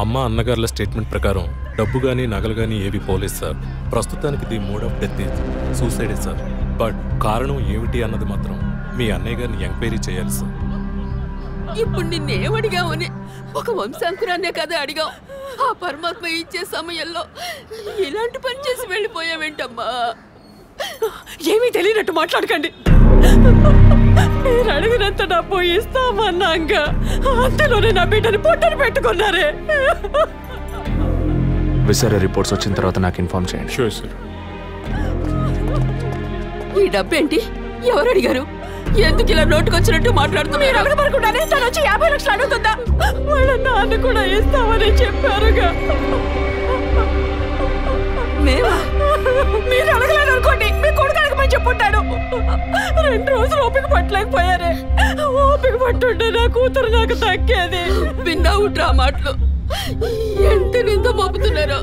అమ్మ అన్నగారుల స్టేట్మెంట్ ప్రకారం డబ్బు కానీ నగలు కానీ ఏవి పోలేదు సార్. ప్రస్తుతానికి the mode of death is సూసైడే సార్. బట్ కారణం ఏమిటి అన్నది మాత్రం మీ అన్నయ్య గారిని ఎంక్వైరీ చేయాలి సార్. ఇప్పుడు నిన్నేమడిగామని ఒక వంశాంకురాన్నే కదా అడిగాం. ఆ పరమాత్మ ఇచ్చే సమయంలో ఇలాంటి పని చేసి వెళ్ళిపోయావేంటమ్మా? ఏమీ తెలియనట్టు మాట్లాడకండి. మీరు అడిగినంత డబ్బు ఇస్తామన్నాక అంతలోనే నా బిడ్డని పొట్టను పెట్టుకున్నారే. విసారా రిపోర్ట్స్ వచ్చిన తర్వాత నాకు ఇన్ఫార్మ్ చేయండి. Sure sir. ఈ డబ్బేంటి? ఎవరు అడిగారు? ఎందుకు ఇలా నోటుకొచ్చినట్టు మాట్లాడుతూ మీరు అడగబడకుండానే తను వచ్చి 50 లక్షలు అడుగుతుందా? వాళ్ళ నాన్న కూడా ఇస్తామని చెప్పారుగా. మీరు అడగలేదు అనుకోండి, మీ కొడుకు అడగమని చెప్పుంటాడు. 2 రోజులు ఓపిక పట్టలేకపోయారే. ఓపిక పట్టుంటే నా కూతురు నాకు దక్కేది. విన్నావుట్రా మాటలు ఎంత నింద మోపుతున్నారో.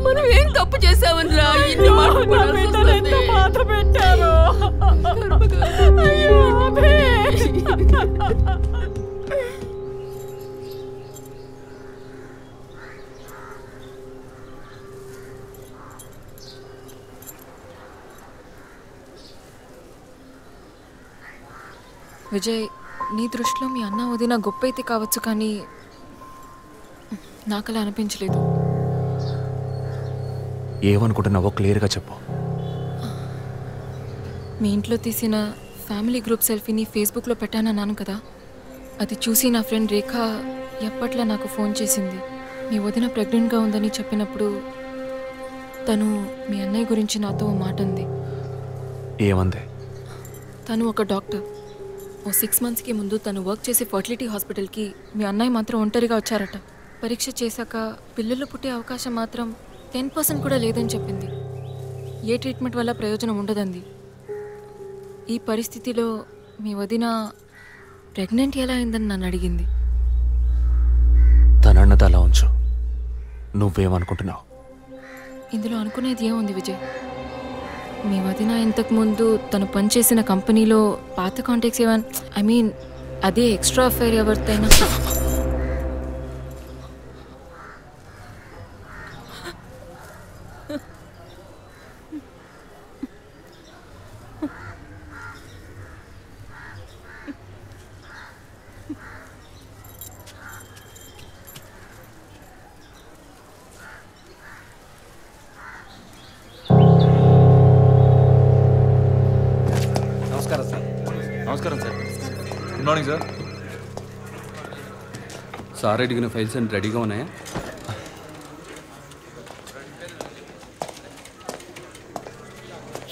మనం ఏం తప్పు చేసామని రా ఇన్ని మాటలు ఎంత మాత్రం పెట్టారు. అయ్యో విజయ్, నీ దృష్టిలో మీ అన్న వదిన గొప్ప అయితే కావచ్చు, కానీ నాకు అలా అనిపించలేదు. ఏమనుకుంటున్నావో క్లియర్గా చెప్పు. మీ ఇంట్లో తీసిన ఫ్యామిలీ గ్రూప్ సెల్ఫీని ఫేస్బుక్లో పెట్టానన్నాను కదా, అది చూసి నా ఫ్రెండ్ రేఖ ఎప్పట్లా నాకు ఫోన్ చేసింది. మీ వదిన ప్రెగ్నెంట్గా ఉందని చెప్పినప్పుడు తను మీ అన్నయ్య గురించి నాతో ఓ మాట అంది. ఏమంది? తను ఒక డాక్టర్. ఓ 6 మంత్స్కి ముందు తను వర్క్ చేసే ఫర్టిలిటీ హాస్పిటల్కి మీ అన్నయ్య మాత్రం ఒంటరిగా వచ్చారట. పరీక్ష చేశాక పిల్లలు పుట్టే అవకాశం మాత్రం 10% కూడా లేదని చెప్పింది. ఏ ట్రీట్మెంట్ వల్ల ప్రయోజనం ఉండదండి. ఈ పరిస్థితిలో మీ వదిన ప్రెగ్నెంట్ ఎలా అయిందని నన్ను అడిగింది. తనన్నది అలా ఉంచు. నువ్వేమనుకుంటున్నావు? ఇందులో అనుకునేది ఏముంది విజయ్? మీ వదిన ఇంతకుముందు తను పనిచేసిన కంపెనీలో పాత కాంటాక్ట్స్ ఏమైనా అదే ఎక్స్ట్రా అఫైర్ ఎవరితైనా నమస్కారం sir. Good morning sir. Sir అడిగిన ఫైల్స్ అన్ని రెడీగా ఉన్నాయా?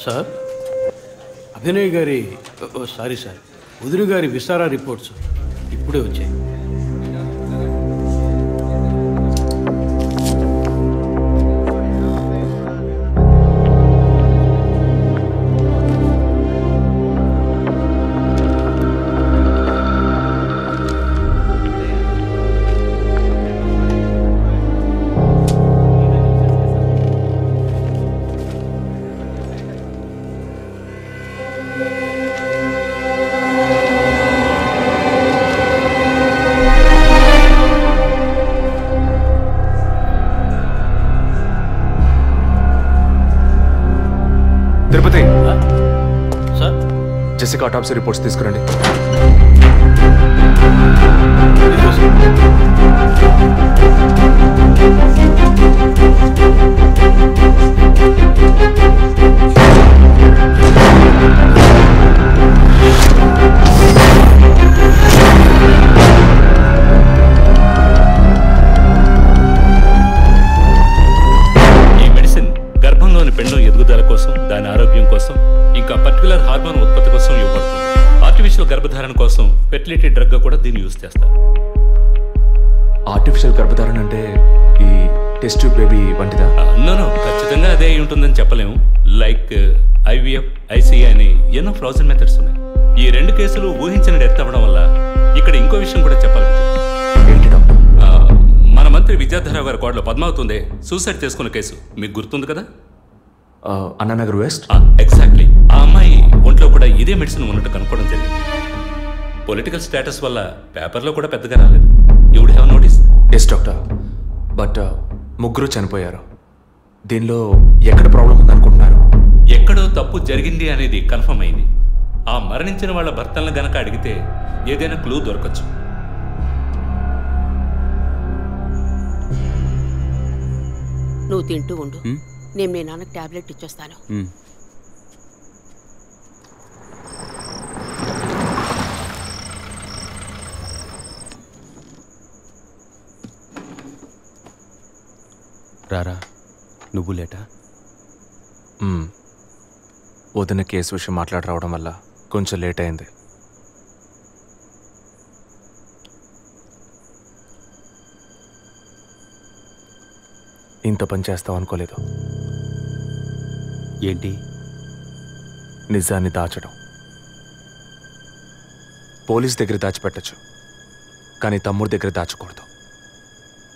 సార్, అభినయ్ గారి సారీ సార్, వదిన గారి విసారా రిపోర్ట్స్ ఇప్పుడే వచ్చాయి. తిరుపతి సార్, జెసికా ఆటాప్సీ రిపోర్ట్స్ తీసుకురండి. ఈ మెడిసిన్ గర్భంలోని పెండం ఎదుగుదల కోసం, దాని ఆరోగ్యం కోసం, ఇంకా పర్టికులర్ హార్మోన్ ఉత్పత్తి కోసం ఇవ్వబడుతుంది. ఆర్టిఫిషియల్ గర్భధారణ కోసం ఫెర్టిలిటీ డ్రగ్ గా కూడా దీన్ని యూజ్ చేస్తారు. ఆర్టిఫిషియల్ గర్భధారణ అంటే ఈ టెస్ట్ ట్యూబ్ బేబీ వంటిదా? నో, ఖచ్చితంగా అదే అయి ఉంటుందని చెప్పలేము. లైక్ ఐవీఎఫ్, ఐసీఐ అని ఎన్నో ఫ్రోజన్ మెథడ్స్ ఉన్నాయి. ఈ 2 కేసులు ఊహించిన డెత్ అవ్వడం వల్ల ఇక్కడ ఇంకో విషయం కూడా చెప్పాలి. మన మంత్రి విద్యాధరరావు గారి కోడలో పద్మావతుందే సూసైడ్ చేసుకున్న కేసు మీకు గుర్తుంది కదా? అన్నానగర్ వెస్ట్. ఎగ్జాక్ట్లీ. ఆ అమ్మాయి ఒంట్లో కూడా ఇదే మెడిసిన్ ఉన్నట్టు కనుక్కోవడం జరిగింది. పొలిటికల్ స్టేటస్ వల్ల పేపర్లో కూడా పెద్దగా రాలేదు. You would have notice. Yes doctor, but ముగ్గురు చనిపోయారు. దీనిలో ఎక్కడ ప్రాబ్లం ఉందనుకుంటున్నారు? ఎక్కడో తప్పు జరిగింది అనేది కన్ఫర్మ్ అయింది. ఆ మరణించిన వాళ్ళ భర్తలను గనక అడిగితే ఏదైనా క్లూ దొరకచ్చు. నువ్వు తింటూ ఉండు, నేను మీ నాన్నకు టాబ్లెట్ ఇచ్చొస్తాను. రారా నువ్వు లేటా? వదిన కేసు విషయం మాట్లాడి రావడం వల్ల కొంచెం లేట్ అయింది. ఇంత పని చేస్తావు అనుకోలేదు. ఏంటి? నిజాన్ని దాచడం. పోలీస్ దగ్గర దాచిపెట్టచ్చు, కానీ తమ్ముడి దగ్గర దాచకూడదు.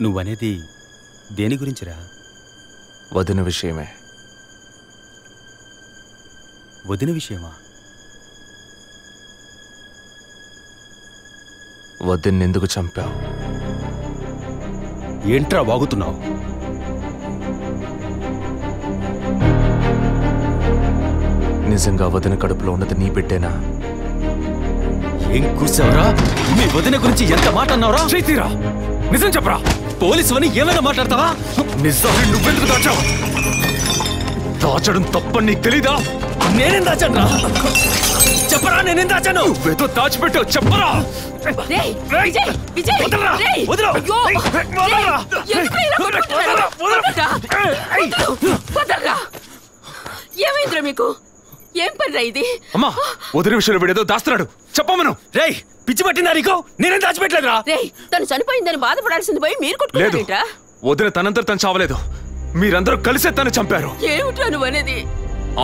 నువ్వనేది దేని గురించిరా? వదిన విషయమే. వదిన విషయమా? వదిన్నెందుకు చంపావు? ఏంట్రా వాగుతున్నావు? నిజంగా వదిన కడుపులో ఉన్నది నీ బిడ్డేనా? ఏం కూర్చావరా? మీ వదిన గురించి ఎంత మాట అన్నావురా? చేతిరా, నిజం చెప్పరా. పోలీసువని ఏమైనా మాట్లాడతావా? నిజాన్ని నువ్వెందుకు దాచావు? దాచడం తప్పని నీకు తెలీదా? నేనేం దాచాను? చెప్పరా, నేనేం దాచాను? నువ్వేదో దాచిపెట్టావు, చెప్పరా. ఏమైందిరా మీకు? ఏం పనిరా ఇది? అమ్మా, వదిన విషయంలో వీడేదో దాస్తున్నాడు, చెప్పమను. రేయ్, పిచ్చి పట్టిందా నీకు? నేనేం దాచిపెట్టలేదురా. రేయ్, తను చనిపోయిందని బాధపడాల్సింది పోయి మీరు లేదు, కొట్టుకున్నారేంట్రా? వదిన తనంతట తను చావలేదు. మీరందరూ కలిసే తను చంపారు. ఏమిట్రా నువ్వు అనేది?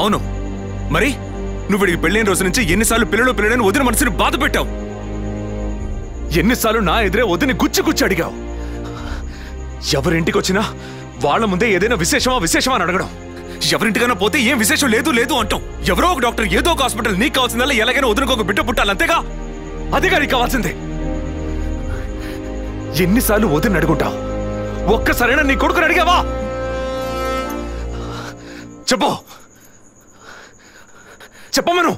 అవును, మరి నువ్వు వీడికి పెళ్ళైన రోజు నుంచి ఎన్నిసార్లు పిల్లలని వదిన మనసుని బాధ పెట్టావు? ఎన్నిసార్లు నా ఎదురే వదిని గుచ్చి అడిగావు? ఎవరింటికి వచ్చినా వాళ్ళ ముందే ఏదైనా విశేషమా అని అడగడం. ఎవరింటికైనా పోతే ఏం విశేషం లేదు అంటాం. ఎవరో ఒక డాక్టర్, ఏదో ఒక హాస్పిటల్, నీకు కావాల్సిందల్లా ఎలాగైనా వదినకు ఒక బిడ్డ పుట్టాలి, అంతేగా? అదేగా నీకు కావాల్సిందే. ఎన్నిసార్లు వదిన అడుగుంటావు? ఒక్కసారైనా నీ కొడుకుని అడిగావా? చెప్పమను.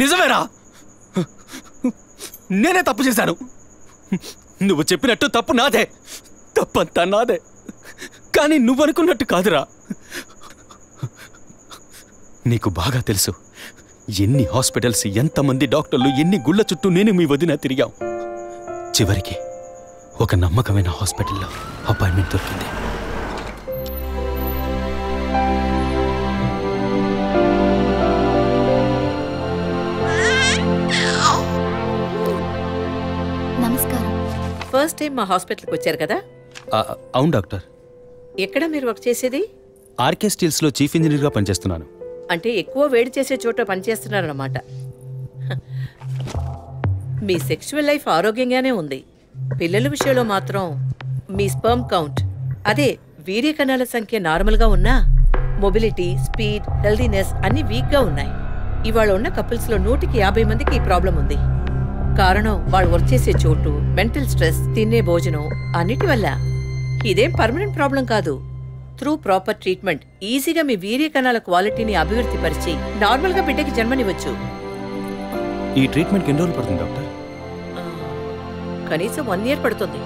నిజమేరా, నేనే తప్పు చేశాను. నువ్వు చెప్పినట్టు తప్పు నాదే, తప్పంతా నాదే. కానీ నువ్వనుకున్నట్టు కాదురా. నీకు బాగా తెలుసు ఎన్ని హాస్పిటల్స్, ఎంతమంది డాక్టర్లు, ఎన్ని గుళ్ళ చుట్టూ నేను మీ వదిన తిరిగాం. చివరికి ఒక నమ్మకమైన హాస్పిటల్లో అపాయింట్మెంట్ దొరికింది. నమస్కారం. ఫస్ట్ టైం మా హాస్పిటల్కి వచ్చారు కదా? అవును డాక్టర్. ఎక్కడ మీరు వర్క్ చేసేది? ఆర్కే స్టీల్స్లో చీఫ్ ఇంజనీర్గా పనిచేస్తున్నాను. అంటే ఎక్కువ వేడి చేసే చోట పనిచేస్తున్నారన్నమాట. మీ సెక్షువల్ లైఫ్ ఆరోగ్యంగానే ఉంది. పిల్లల విషయంలో మాత్రం మీ స్పర్మ్ కౌంట్, అదే వీర్య కణాల సంఖ్య నార్మల్గా ఉన్నా మొబిలిటీ, స్పీడ్, హెల్దీనెస్ అన్ని వీక్గా ఉన్నాయి. ఇవాళ ఉన్న కపుల్స్లో 150 మందికి ఈ ప్రాబ్లం ఉంది. కారణం వాళ్ళు వర్క్ చేసే చోటు, మెంటల్ స్ట్రెస్, తినే భోజనం అన్నిటి వల్ల. ఇదేం పర్మనెంట్ ప్రాబ్లం కాదు. త్రూ ప్రాపర్ ట్రీట్మెంట్ ఈజీగా మీ వీర్య కణాల క్వాలిటీని అభివృద్ధి పరిచి నార్మల్గా బిడ్డకి జన్మనివ్వచ్చు. ఈ ట్రీట్మెంట్కి ఎన్ని రోజులు పడుతుంది డాక్టర్? కనీసం 1 year పడుతుంది.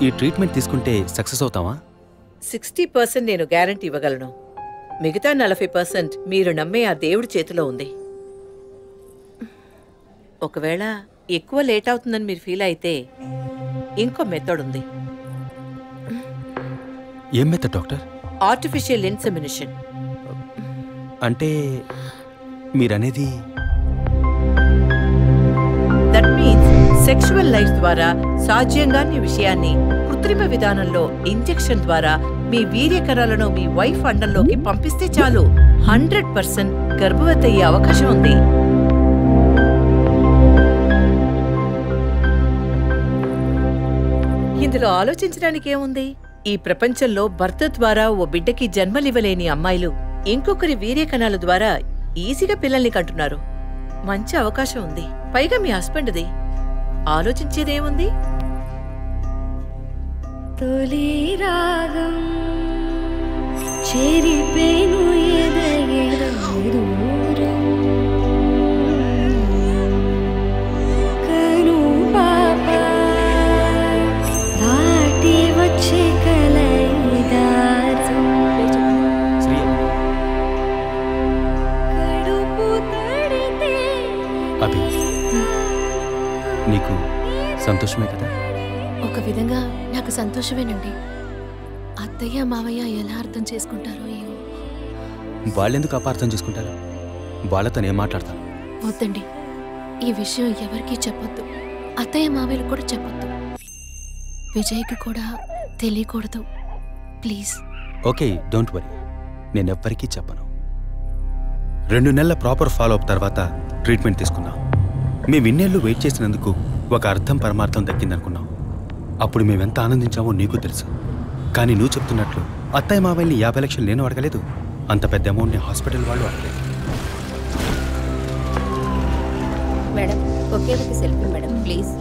ఈ ట్రీట్మెంట్ తీసుకుంటే సక్సెస్ అవుతావా? 60% నేను గ్యారంటీ ఇవ్వగలను. మిగతా 40% మీరు నమ్మే ఆ దేవుడి చేతిలో ఉంది. ఒకవేళ ఎక్కువ లేట్ అవుతుందని మీరు ఫీల్ అయితే ఇంకో మెథడ్ ఉంది. ఏం మెథడ్ డాక్టర్? Artificial insemination. అంటే మీరనేది? దట్ మీన్స్ సెక్షువల్ లైఫ్ ద్వారా సాధ్యంగాని విషయాన్ని కృత్రిమ విధానంలో ఇంజెక్షన్ ద్వారా మీ వీర్య కణాలను మీ వైఫ్ అండంలోకి పంపిస్తే చాలు 100% గర్భవతి అయ్యే అవకాశం ఉంది. ఇందులో ఆలోచించడానికి ఏముంది? ఈ ప్రపంచంలో భర్త ద్వారా ఓ బిడ్డకి జన్మలివ్వలేని అమ్మాయిలు ఇంకొకరి వీర్య కణాల ద్వారా ఈజీగా పిల్లల్ని కంటున్నారు. మంచి అవకాశం ఉంది. పైగా మీ హస్బెండ్ది. ఆలోచించేదేముంది? తొలి రాగం చెరిపేను ఎదగెదూరం కను పాప దాటి వచ్చే కలైదారం కడుపు తడితే. అభి, నీకు సంతోషమే కదా? ఒక విధంగా నాకు సంతోషమేనండి. అత్తయ్య మావయ్య ఎలా అర్థం చేసుకుంటారో ఏమో. వాళ్ళెందుకు అపార్థం చేసుకుంటారు? వాళ్ళతో నేను మాట్లాడతాను. వద్దండి, ఈ విషయం ఎవరికీ చెప్పొద్దు. అత్తయ్య మావయ్యలు కూడా చెప్పొద్దు. విజయ్కి కూడా తెలియకూడదు ప్లీజ్. ఓకే, డోంట్ వరీ, నేను ఎవ్వరికీ చెప్పను. 2 నెలల ప్రాపర్ ఫాలోఅప్ తర్వాత ట్రీట్మెంట్ తీసుకున్నాం. మేము ఇన్నేళ్ళు వెయిట్ చేసినందుకు ఒక అర్థం పరమార్థం దక్కిందనుకున్నాం. అప్పుడు మేమెంత ఆనందించామో నీకు తెలుసు. కానీ నువ్వు చెప్తున్నట్లు అత్తయ్య మావయ్యని 50 లక్షలు నేను అడగలేదు, అంత పెద్ద అమౌంట్ని హాస్పిటల్ వాళ్ళు అడగలేదు. మేడం, ఒకే ఒక సెల్ఫీ మేడం ప్లీజ్.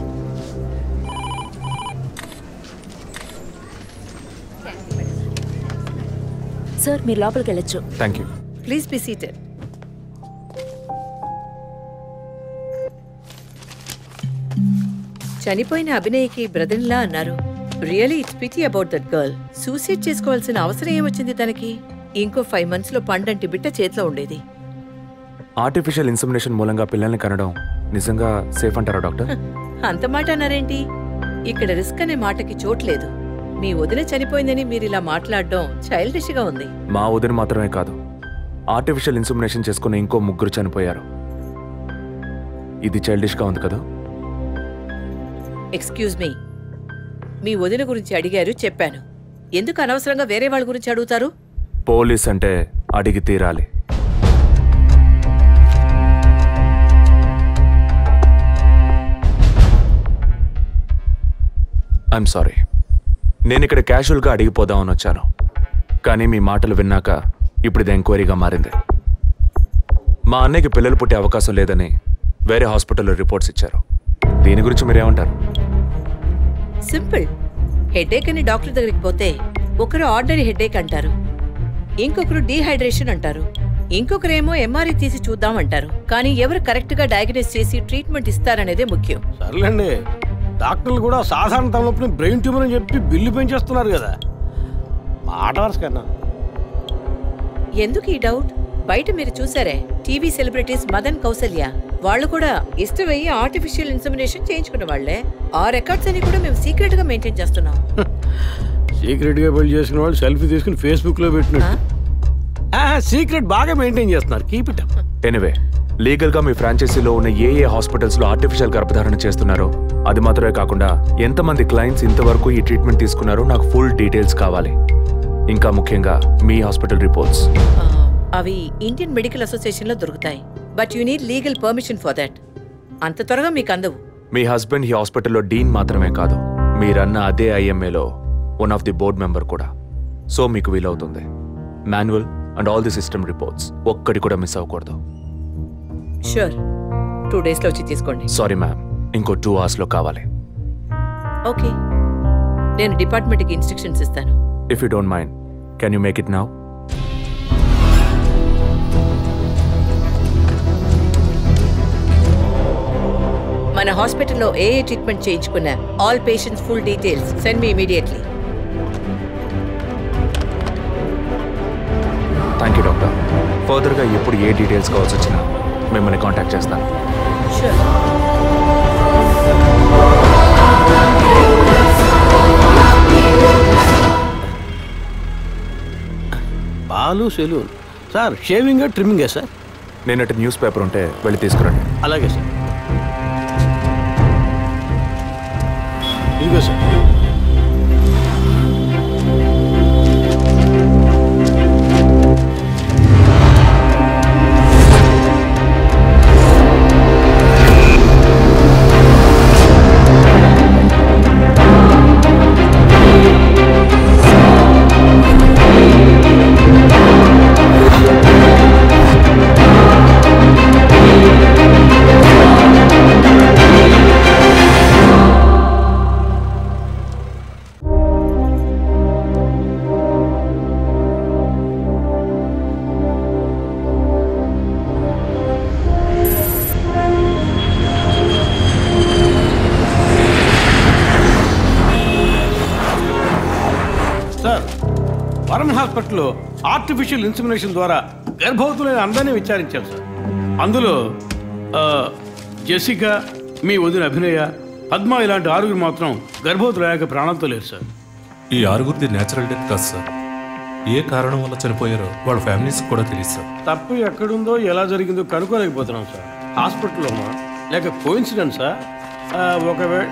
సార్ మీరు లోపలికి వెళ్ళొచ్చు. Thank you. Please be seated. చనిపోయిన అభినయ్కి బ్రదర్లా అన్నారు. Really it's pity about that girl. Suicide చేసుకోవాల్సిన అవసరం ఏమొచ్చింది తనకి? ఇంకో 5 months లో పండంటి బిడ్డ చేతిలో ఉండేది. ఆర్టిఫిషియల్ ఇన్సెమినేషన్ మూలంగా పిల్లల్ని కనడం నిజంగా సేఫ్ అంటారా డాక్టర్? అంత మాట అన్నారేంటి? ఇక్కడ రిస్క్ అనే మాటకి చోట్లేదు. మీ వదిన చనిపోయిందని మీరు ఇలా మాట్లాడడం చైల్డిష్ గా ఉంది. మా వదిన మాత్రమే కాదు, ఆర్టిఫిషియల్ ఇన్సెమినేషన్ చేసుకున్న ఇంకో 3 చనిపోయారు. ఇది చైల్డిష్ గా ఉంది కదా? ఎక్స్క్యూజ్ మీ, మీ వదిన గురించి అడిగారు, చెప్పాను. ఎందుకు అనవసరంగా వేరే వాళ్ళ గురించి అడుగుతారు? పోలీస్ అంటే అడిగి తీరాలి. ఐఎమ్ సారీ, నేను ఇక్కడ క్యాజువల్గా అడిగిపోదామని వచ్చాను. కానీ మీ మాటలు విన్నాక ఇప్పుడు ఇది ఎంక్వైరీగా మారింది. మా అన్నయ్యకి పిల్లలు పుట్టే అవకాశం లేదని వేరే హాస్పిటల్లో రిపోర్ట్స్ ఇచ్చారు. దీని గురించి మీరేమంటారు? సింపుల్. హెడేక్ అని డాక్టర్ దగ్గరికి పోతే ఒకరు ఆర్డినరీ హెడేక్ అంటారు, ఇంకొకరు డీహైడ్రేషన్ అంటారు, ఇంకొకరేమో ఎంఆర్ఐ తీసి చూద్దాం అంటారు. కానీ ఎవరు కరెక్ట్ గా డయాగ్నోస్ చేసి ట్రీట్మెంట్ ఇస్తారనేదే ముఖ్యం. సర్లేండి, డాక్టర్లు కూడా సాధారణ తలనొప్పిని బ్రెయిన్ ట్యూమర్ అని చెప్పి బిల్లు పెంచేస్తున్నారు కదా. మాట వరుస కన్నా ఎందుకు ఈ డౌట్? బయట మీరు చూసారే, టీవీ సెలబ్రిటీస్ మదన్ కౌసల్య వాళ్ళు కూడా ఇష్టమయ్యి ఆర్టిఫిషియల్ ఇన్సెమినేషన్ చేయించుకున్న వాళ్లే. ఆ రికార్డ్స్ అని కూడా మేము సీక్రెట్ గా మెయింటైన్ చేస్తున్నాం. సీక్రెట్ గా పెళ్లి చేసుకున్న వాళ్ళు సెల్ఫీ తీసుకుని ఫేస్బుక్ లో పెట్టినట్టు సీక్రెట్ బాగా మెయింటైన్ చేస్తున్నారు. Keep it up. Anyway, legal గా మీ ఫ్రాంచైజీలో ఉన్న ఏ హాస్పిటల్స్ లో ఆర్టిఫిషియల్ గర్భధారణ చేస్తున్నారో అది మాత్రమే కాకుండా ఎంతమంది క్లయింట్స్ ఇంతవరకు ఈ ట్రీట్మెంట్ తీసుకున్నారో నాకు ఫుల్ డీటెయిల్స్ కావాలి. ఇంకా ముఖ్యంగా మీ హాస్పిటల్ రిపోర్ట్స్. అవి ఇండియన్ మెడికల్ అసోసియేషన్ లో దొరుకుతాయి, but you need legal permission for that. అంత త్వరగా మీకు అందవు. మీ హస్బెండ్ ఈ హాస్పిటల్లో డీన్ మాత్రమే కాదు, మీరన్న అదే ఐఎంఏలో one of the board member కూడా. సో మీకు వీలవుతుంది. Manual and all the system reports ఒక్కటి కూడా మిస్ అవ్వకూడదు. షూర్, 2 days లో వచ్చి తీసుకోండి. సారీ మ్యామ్, ఇంకో 2 hours లో కావాలి. ఓకే, నేను డిపార్ట్మెంట్కి ఇన్స్ట్రక్షన్స్ ఇస్తాను. If you don't mind, can you make it now? మన హాస్పిటల్లో ఏ ట్రీట్మెంట్ చేయించుకున్నా all patients full details send me immediately. Thank you doctor. ఫర్దర్గా ఎప్పుడు ఏ డీటెయిల్స్ కావాల్సి వచ్చినా మిమ్మల్ని కాంటాక్ట్ చేస్తాను. Sure. Balu salon sir, shaving ట్రిమ్మింగే సార్. నేనటి న్యూస్ పేపర్ ఉంటే వెళ్ళి తీసుకురండి. అలాగే సార్. ఇదిగో సార్. హాస్పిటల్లో ఆర్టిఫిషియల్ ఇన్సెమినేషన్ ద్వారా గర్భవతులైన అందరినీ విచారించారు సార్. అందులో జెసికా, మీ వదిన అభినయ, పద్మ ఇలాంటి 6 మాత్రం గర్భవతులయ్యాక ప్రాణాలతో లేరు సార్. ఈ 6గురిది న్యాచురల్ డెత్ కాదు సార్. ఏ కారణం వల్ల చనిపోయారో వాళ్ళ ఫ్యామిలీస్ కూడా తెలియదు సార్. తప్పు ఎక్కడుందో ఎలా జరిగిందో కనుక్కోలేకపోతున్నాం సార్. హాస్పిటల్లోనా లేక కోఇన్సిడెన్సా? ఒకవేళ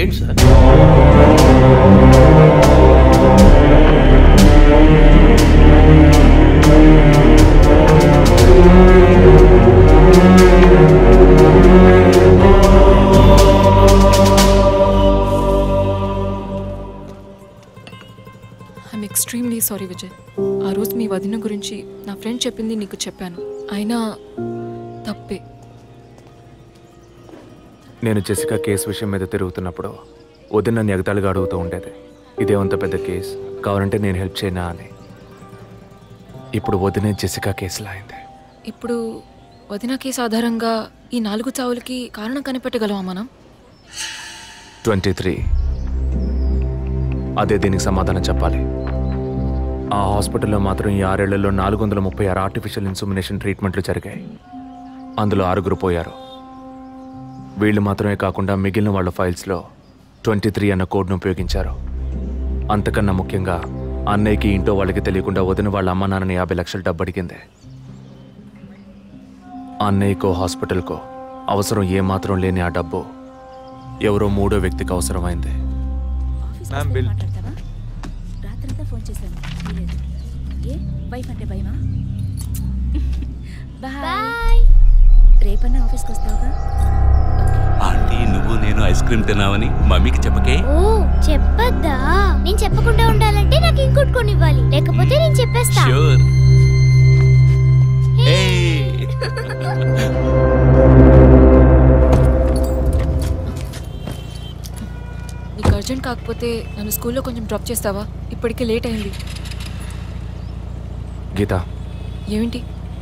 ఏంటి sir? I'm extremely sorry Vijay. ఆ రోజు మీ వదిన గురించి నా ఫ్రెండ్ చెప్పింది నీకు చెప్పాను. అయినా తప్పే. నేను జెసికా కేసు విషయం మీద తిరుగుతున్నప్పుడు వదిన నన్ను ఎగతాళిగా అడుగుతూ ఉండేది, ఇదేమంత పెద్ద కేసు, కావాలంటే నేను హెల్ప్ చేయనా అని. ఇప్పుడు వదిన జెసికా కేసులా అయింది. ఇప్పుడు వదిన కేసు ఆధారంగా ఈ 4 చావులకి కారణం కనిపెట్టగలమా మనం? 23. అదే దీనికి సమాధానం చెప్పాలి. ఆ హాస్పిటల్లో మాత్రం ఈ 6 ఏళ్లలో 436 ఆర్టిఫిషియల్ ఇన్సుమినేషన్ ట్రీట్మెంట్లు జరిగాయి. అందులో 6 పోయారు. వీళ్ళు మాత్రమే కాకుండా మిగిలిన వాళ్ళ ఫైల్స్లో 23 అన్న కోడ్ను ఉపయోగించారు. అంతకన్నా ముఖ్యంగా అన్నయ్యకి ఇంట్లో వాళ్ళకి తెలియకుండా వదిన వాళ్ళ అమ్మ నాన్నని 50 లక్షలు డబ్బు అడిగింది. అన్నయ్యకో హాస్పిటల్కో అవసరం ఏమాత్రం లేని ఆ డబ్బు ఎవరో 3వ వ్యక్తికి అవసరమైంది. రాత్రంతా ఫోన్ చేశాను. ఏ వైఫ్ అంటే భయమా? బాయ్. రేపన్నా ఆఫీస్కి వస్తావుగా? ఆంటీ, నువ్వు నేను ఐస్ క్రీమ్ తిన్నావని మమ్మీకి చెప్పకే. ఓ చెప్పద్దా? నేను చెప్పకుండా ఉండాలంటే నాకు ఇంకోటి కొనివ్వాలి, లేకపోతే నేను చెప్పేస్తా. ష్యూర్. నీకు అర్జెంట్ కాకపోతే నన్ను స్కూల్లో కొంచెం డ్రాప్ చేస్తావా? ఇప్పటికే లేట్ అయింది. గీత, ఏమిటి?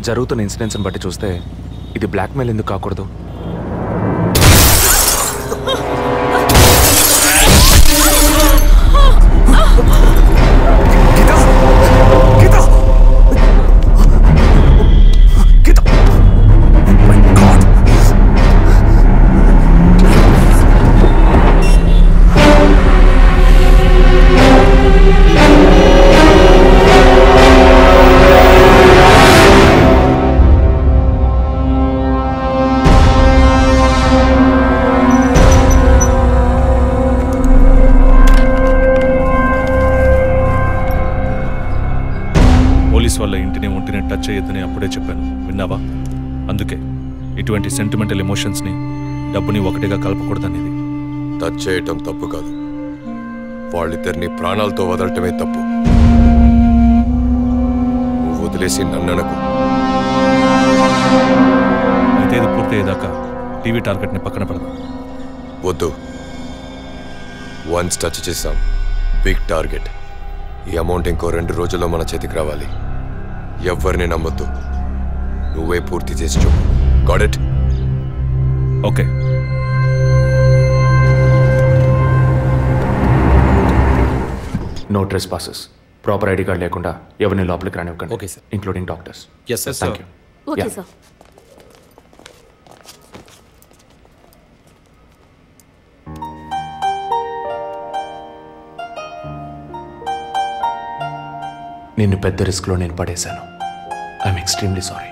జరుగుతున్న ఇన్సిడెంట్స్ని బట్టి చూస్తే ఇది బ్లాక్మెయిల్ ఎందుకు కాకూడదు? వాళ్ళ ఇంటిని ఒంటిని టచ్ చేయొద్దని అప్పుడే చెప్పాను, విన్నావా? అందుకే ఇటువంటి సెంటిమెంటల్ ఎమోషన్స్ని డబ్బుని ఒకటిగా కలపకూడదనేది. టచ్ చేయటం తప్పు కాదు, వాళ్ళిద్దరిని ప్రాణాలతో వదలటమే తప్పు. నువ్వు వదిలేసి నన్ననకు. అయితే ఇది పూర్తయ్యేదాకా టీవీ టార్గెట్ని పక్కన పెడదాం. వద్దు, వన్స్ టచ్ చేసాం, బిగ్ టార్గెట్. ఈ అమౌంట్ ఇంకో 2 రోజుల్లో మన చేతికి రావాలి. ఎవరిని నమ్మొద్దు, నువ్వే పూర్తి చేసి చూపు. Got it? Okay. No trespasses. Proper ID card లేకుండా ఎవరిని లోపలికి రానివ్వకండి. Okay sir. Including doctors. Yes sir. Thank you. Okay sir. నిన్ను పెద్ద రిస్క్లో నేను పడేశాను. I'm extremely sorry.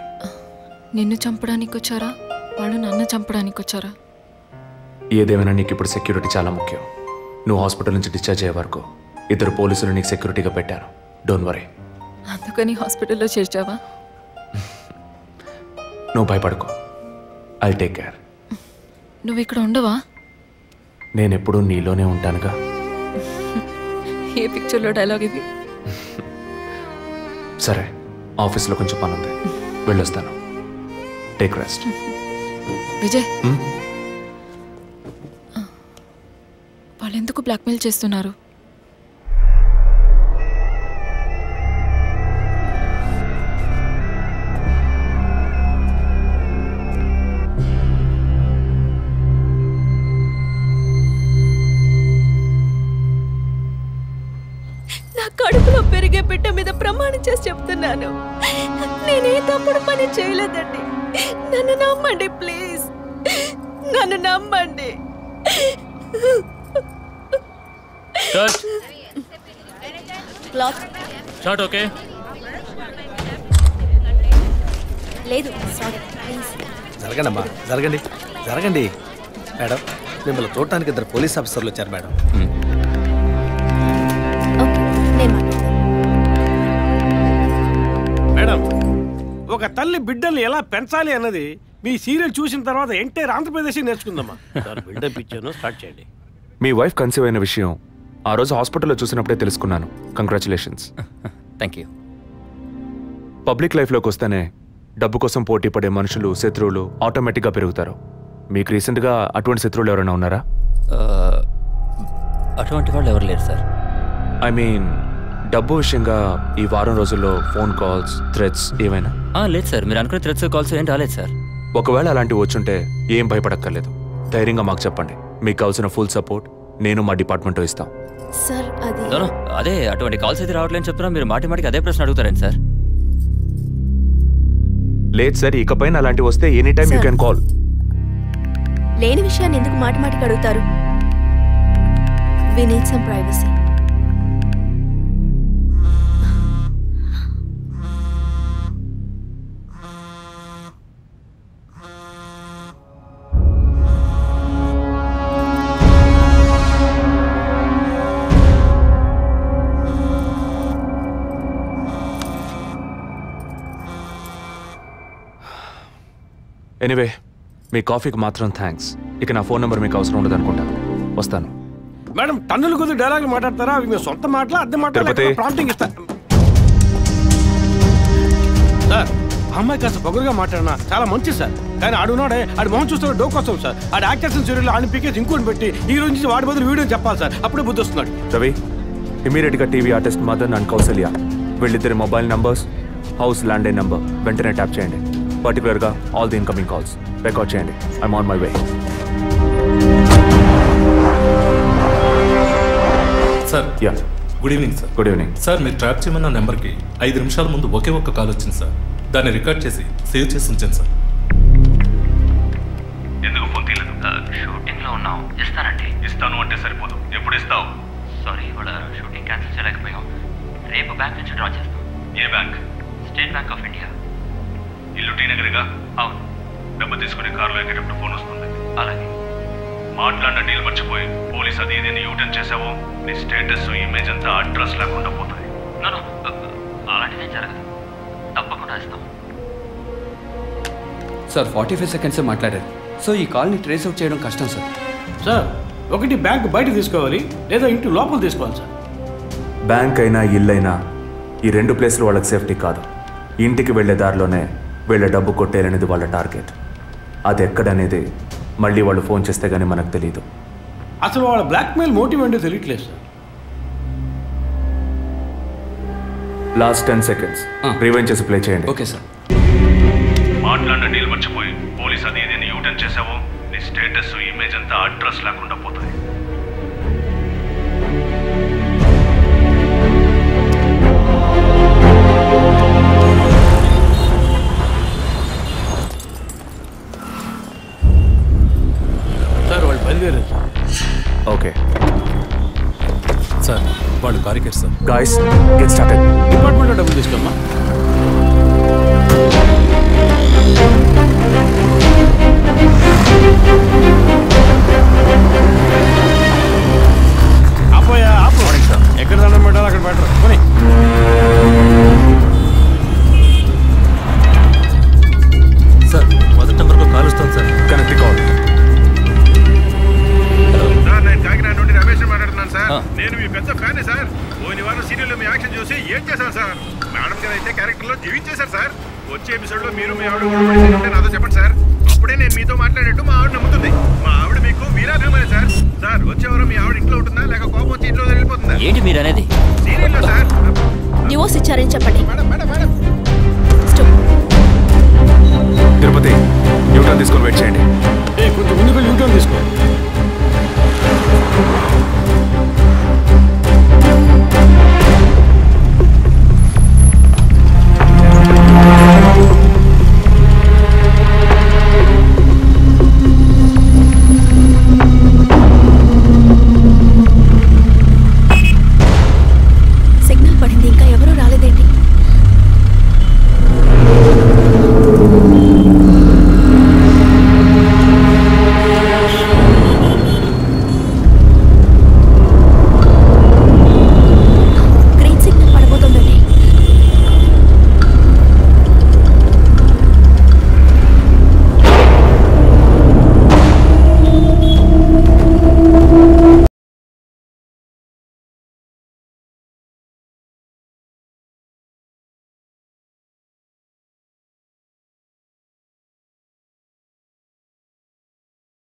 నిన్ను చంపడానికి వచ్చారా, వాళ్ళు నన్ను చంపడానికి వచ్చారా? ఏదేమైనా నీకు ఇప్పుడు సెక్యూరిటీ చాలా ముఖ్యం. నువ్వు హాస్పిటల్ నుంచి డిశ్చార్జ్ అయ్యే వరకు 2 పోలీసులు నీకు సెక్యూరిటీగా పెట్టాను. Don't worry. అందుకని హాస్పిటల్లో చేర్చావా? నువ్వు భయపడకు, ఐ టేక్ కేర్. నువ్వు ఇక్కడ ఉండవా? నేను ఎప్పుడూ నీలోనే ఉంటానుగా. ఏ పిక్చర్లో డైలాగ్ ఇది? సరే, ఆఫీస్లో కొంచెం పని ఉంది, వెళ్ళొస్తాను. Take rest. విజయ్, వాళ్ళు ఎందుకు బ్లాక్మెయిల్ చేస్తున్నారు? నా కడుపులో పెరిగే బిడ్డ మీద ప్రమాణం చేసి చెప్తున్నాను, నేనే తప్పుడు పని చేయలేదండి. నన్ను నమ్మండి ప్లీజ్, నన్ను నమ్మండి. Shot okay? లేదు సారీ ప్లీజ్. జరగండమ్మా, జరగండి జరగండి. మేడం, మిమ్మల్ని చూడటానికి 2 పోలీస్ ఆఫీసర్లు వచ్చారు మేడం. మేడం, ఒక తల్లి బిడ్డల్ని ఎలా పెంచాలి అన్నది మీ సీరియల్ చూసిన తర్వాత ఎంటైర్ ఆంధ్రప్రదేశ్ నేర్చుకుందామా. బిల్డప్ ఇచ్చాను, స్టార్ట్ చేయండి. మీ వైఫ్ కన్సీవ్ అయిన విషయం ఆ రోజు హాస్పిటల్లో చూసినప్పుడే తెలుసుకున్నాను. కంగ్రాచులేషన్స్. Thank you. పబ్లిక్ లైఫ్లోకి వస్తేనే డబ్బు కోసం పోటీ పడే మనుషులు, శత్రువులు ఆటోమేటిక్గా పెరుగుతారు. మీకు రీసెంట్గా అటువంటి శత్రువులు ఎవరైనా ఉన్నారా? అటువంటి వాళ్ళు ఎవరు లేరు సార్. ఐ మీన్ డబ్బు విషయంగా ఈ వారం రోజుల్లో ఫోన్ కాల్స్, థ్రెట్స్ ఏమైనా? లేదు సార్, మీరు అనుకునే థ్రెట్స్ కాల్స్ ఏం రాలేదు సార్. ఒకవేళ అలాంటివి వచ్చుంటే ఏం భయపడక్కర్లేదు, ధైర్యంగా మాకు చెప్పండి. మీకు కావాల్సిన ఫుల్ సపోర్ట్ నేను మా డిపార్ట్మెంట్లో ఇస్తాం. సార్ అది అదే అటువంటి కాల్స్ అయితే రావట్లేని చెప్తున్నా, మీరు మాటికి అదే ప్రశ్న అడుగుతారండి సార్. లేదు సార్, ఇకపైన అలాంటివి వస్తే any time you can call. లేని విషయాన్ని ఎందుకు మాటికి అడుగుతారు? We need some privacy. Anyway, మీ కాఫీకి మాత్రం థ్యాంక్స్. ఇక నా ఫోన్ నెంబర్ మీకు అవసరం ఉండదు అనుకుంటా. వస్తాను. మేడం, టన్నులు కొద్ది డైలాగులు మాట్లాడతారా? అవి మీ సొంత మాటలా, అద్దె మాటలా, ప్రాంప్టింగ్ ఇస్తా. సార్, అమ్మాయి కాస్త పొగరుగా మాట్లాడినా చాలా మంచి సార్. కానీ ఆడున్నాడే, ఆడి మొహం చూస్తే డోకొస్తాం సార్. ఆడి యాక్టర్స్ సీరియల్లో ఆడిని పీకేసి ఇంకోటి పెట్టి ఈ రోజు నుంచి వాడి బదులు వీడియో చెప్పాలి సార్. అప్పుడే బుద్ధి వస్తున్నాడు. రవి, ఇమీడియట్గా TV artist Madan and Kausalya వీళ్ళిద్దరి mobile numbers, house landline number వెంటనే ట్యాప్ చేయండి. పర్టికులర్గా all the incoming calls record చేయండి. I'm on my way. Sir, good evening sir. Good evening sir. మీరు ట్రాప్ చేయమన్న నెంబర్కి 5 నిమిషాల ముందు ఒకే ఒక్క కాల్ వచ్చింది సార్. దాన్ని రికార్డ్ చేసి సేవ్ చేసి ఉంచాను సార్. ఎందుకు ఫోన్ తీయలేదు? షూటింగ్లో ఉన్నాం. ఇస్తానండి. ఇస్తాను అంటే సరిపోదు. ఎప్పుడు ఇస్తావు? సారీ, ఇవాళ షూటింగ్ క్యాన్సిల్ చేయలేకపోయాం. రేపు బ్యాంక్ నుంచి డ్రా చేస్తాం. ఏ bank? State bank of India. ఇల్లు టీ నగర్గా? అవును. డబ్బు తీసుకుని కారులో ఎక్కేటప్పుడు ఫోన్ వస్తుంది. అలాగే. మాట్లాడిన డీల్ మర్చిపోయి పోలీస్ అది ఇది యూటర్న్ చేసావో నీ స్టేటస్, ఇమేజ్ అంతా అడ్రస్ లేకుండా పోతాయి. అలాంటిదేం జరగదు. తప్పకుండా ఇస్తాం. సార్, 45 సెకండ్సే మాట్లాడారు. సో ఈ కాల్ని ట్రేస్ అవుట్ చేయడం కష్టం సార్. సార్, ఒకటి బ్యాంక్ బయట తీసుకోవాలి, లేదా ఇంటి లోపల తీసుకోవాలి సార్. బ్యాంక్ అయినా ఇల్లైనా ఈ 2 ప్లేస్లు వాళ్ళకి సేఫ్టీ కాదు. ఇంటికి వెళ్లే దారిలోనే వీళ్ళ డబ్బు కొట్టేయాలనేది వాళ్ళ టార్గెట్. అది ఎక్కడనేది మళ్ళీ వాళ్ళు ఫోన్ చేస్తే గానీ మనకు తెలియదు. అసలు వాళ్ళ బ్లాక్మెయిల్ మోటివ్ ఏంటో తెలియట్లేదు సార్. లాస్ట్ 10 సెకండ్స్ రివైండ్ చేసి ప్లే చేయండి. Okay sir. మాట్లాడిన డీల్ మర్చిపోయి పోలీస్ అది ఇది యూటర్న్ చేసావో నీ స్టేటస్, ఇమేజ్ అంతా అడ్రస్ లేకుండా పోతాయి. సార్, వాళ్ళు బయలుదేరారు. ఓకే సార్, వాళ్ళు కారికేర్ సార్. Guys, get started. డిపార్ట్మెంట్లో డబ్బులు తీసుకోమ్మా. ఆపోయా, ఆపు. ఎక్కడ దండం పెట్టాలి అక్కడ పెట్టరు. కొని సార్, మొదటి నెంబర్కు కాల్ వస్తాను సార్. Connect call. సార్, నేను కాకినాడ నుండి రమేష్ మాట్లాడుతున్నాను సార్. నేను మీ పెద్ద ఫ్యాన్ సార్. పోయిన వారం సీరియల్లో మీ యాక్షన్ చూసి ఏం చేశాను సార్. మేడం గారు అయితే క్యారెక్టర్ లో జీవించేశారు సార్. వచ్చే ఎపిసోడ్ లో మీరు మీ ఆవిడ గొడవపడేసి నాతో చెప్పండి సార్. అప్పుడే నేను మీతో మాట్లాడేట్టు మా ఆవిడ నమ్ముతుంది. మా ఆవిడ మీకు వీరాభిమాని సార్. సార్ వచ్చేవారు మీ ఆవిడ ఇంట్లో ఉంటుందా లేక కోపం వచ్చి ఇంట్లో వెళ్ళిపోతుందా? ఏంటి మీరు అనేది? సీరియల్లో సార్ డివోర్స్ ఇచ్చారని చెప్పండి. తిరుపతి న్యూటన్ తీసుకొని వెయిట్ చేయండి. కొంచెం ముందుకు న్యూటన్ తీసుకో.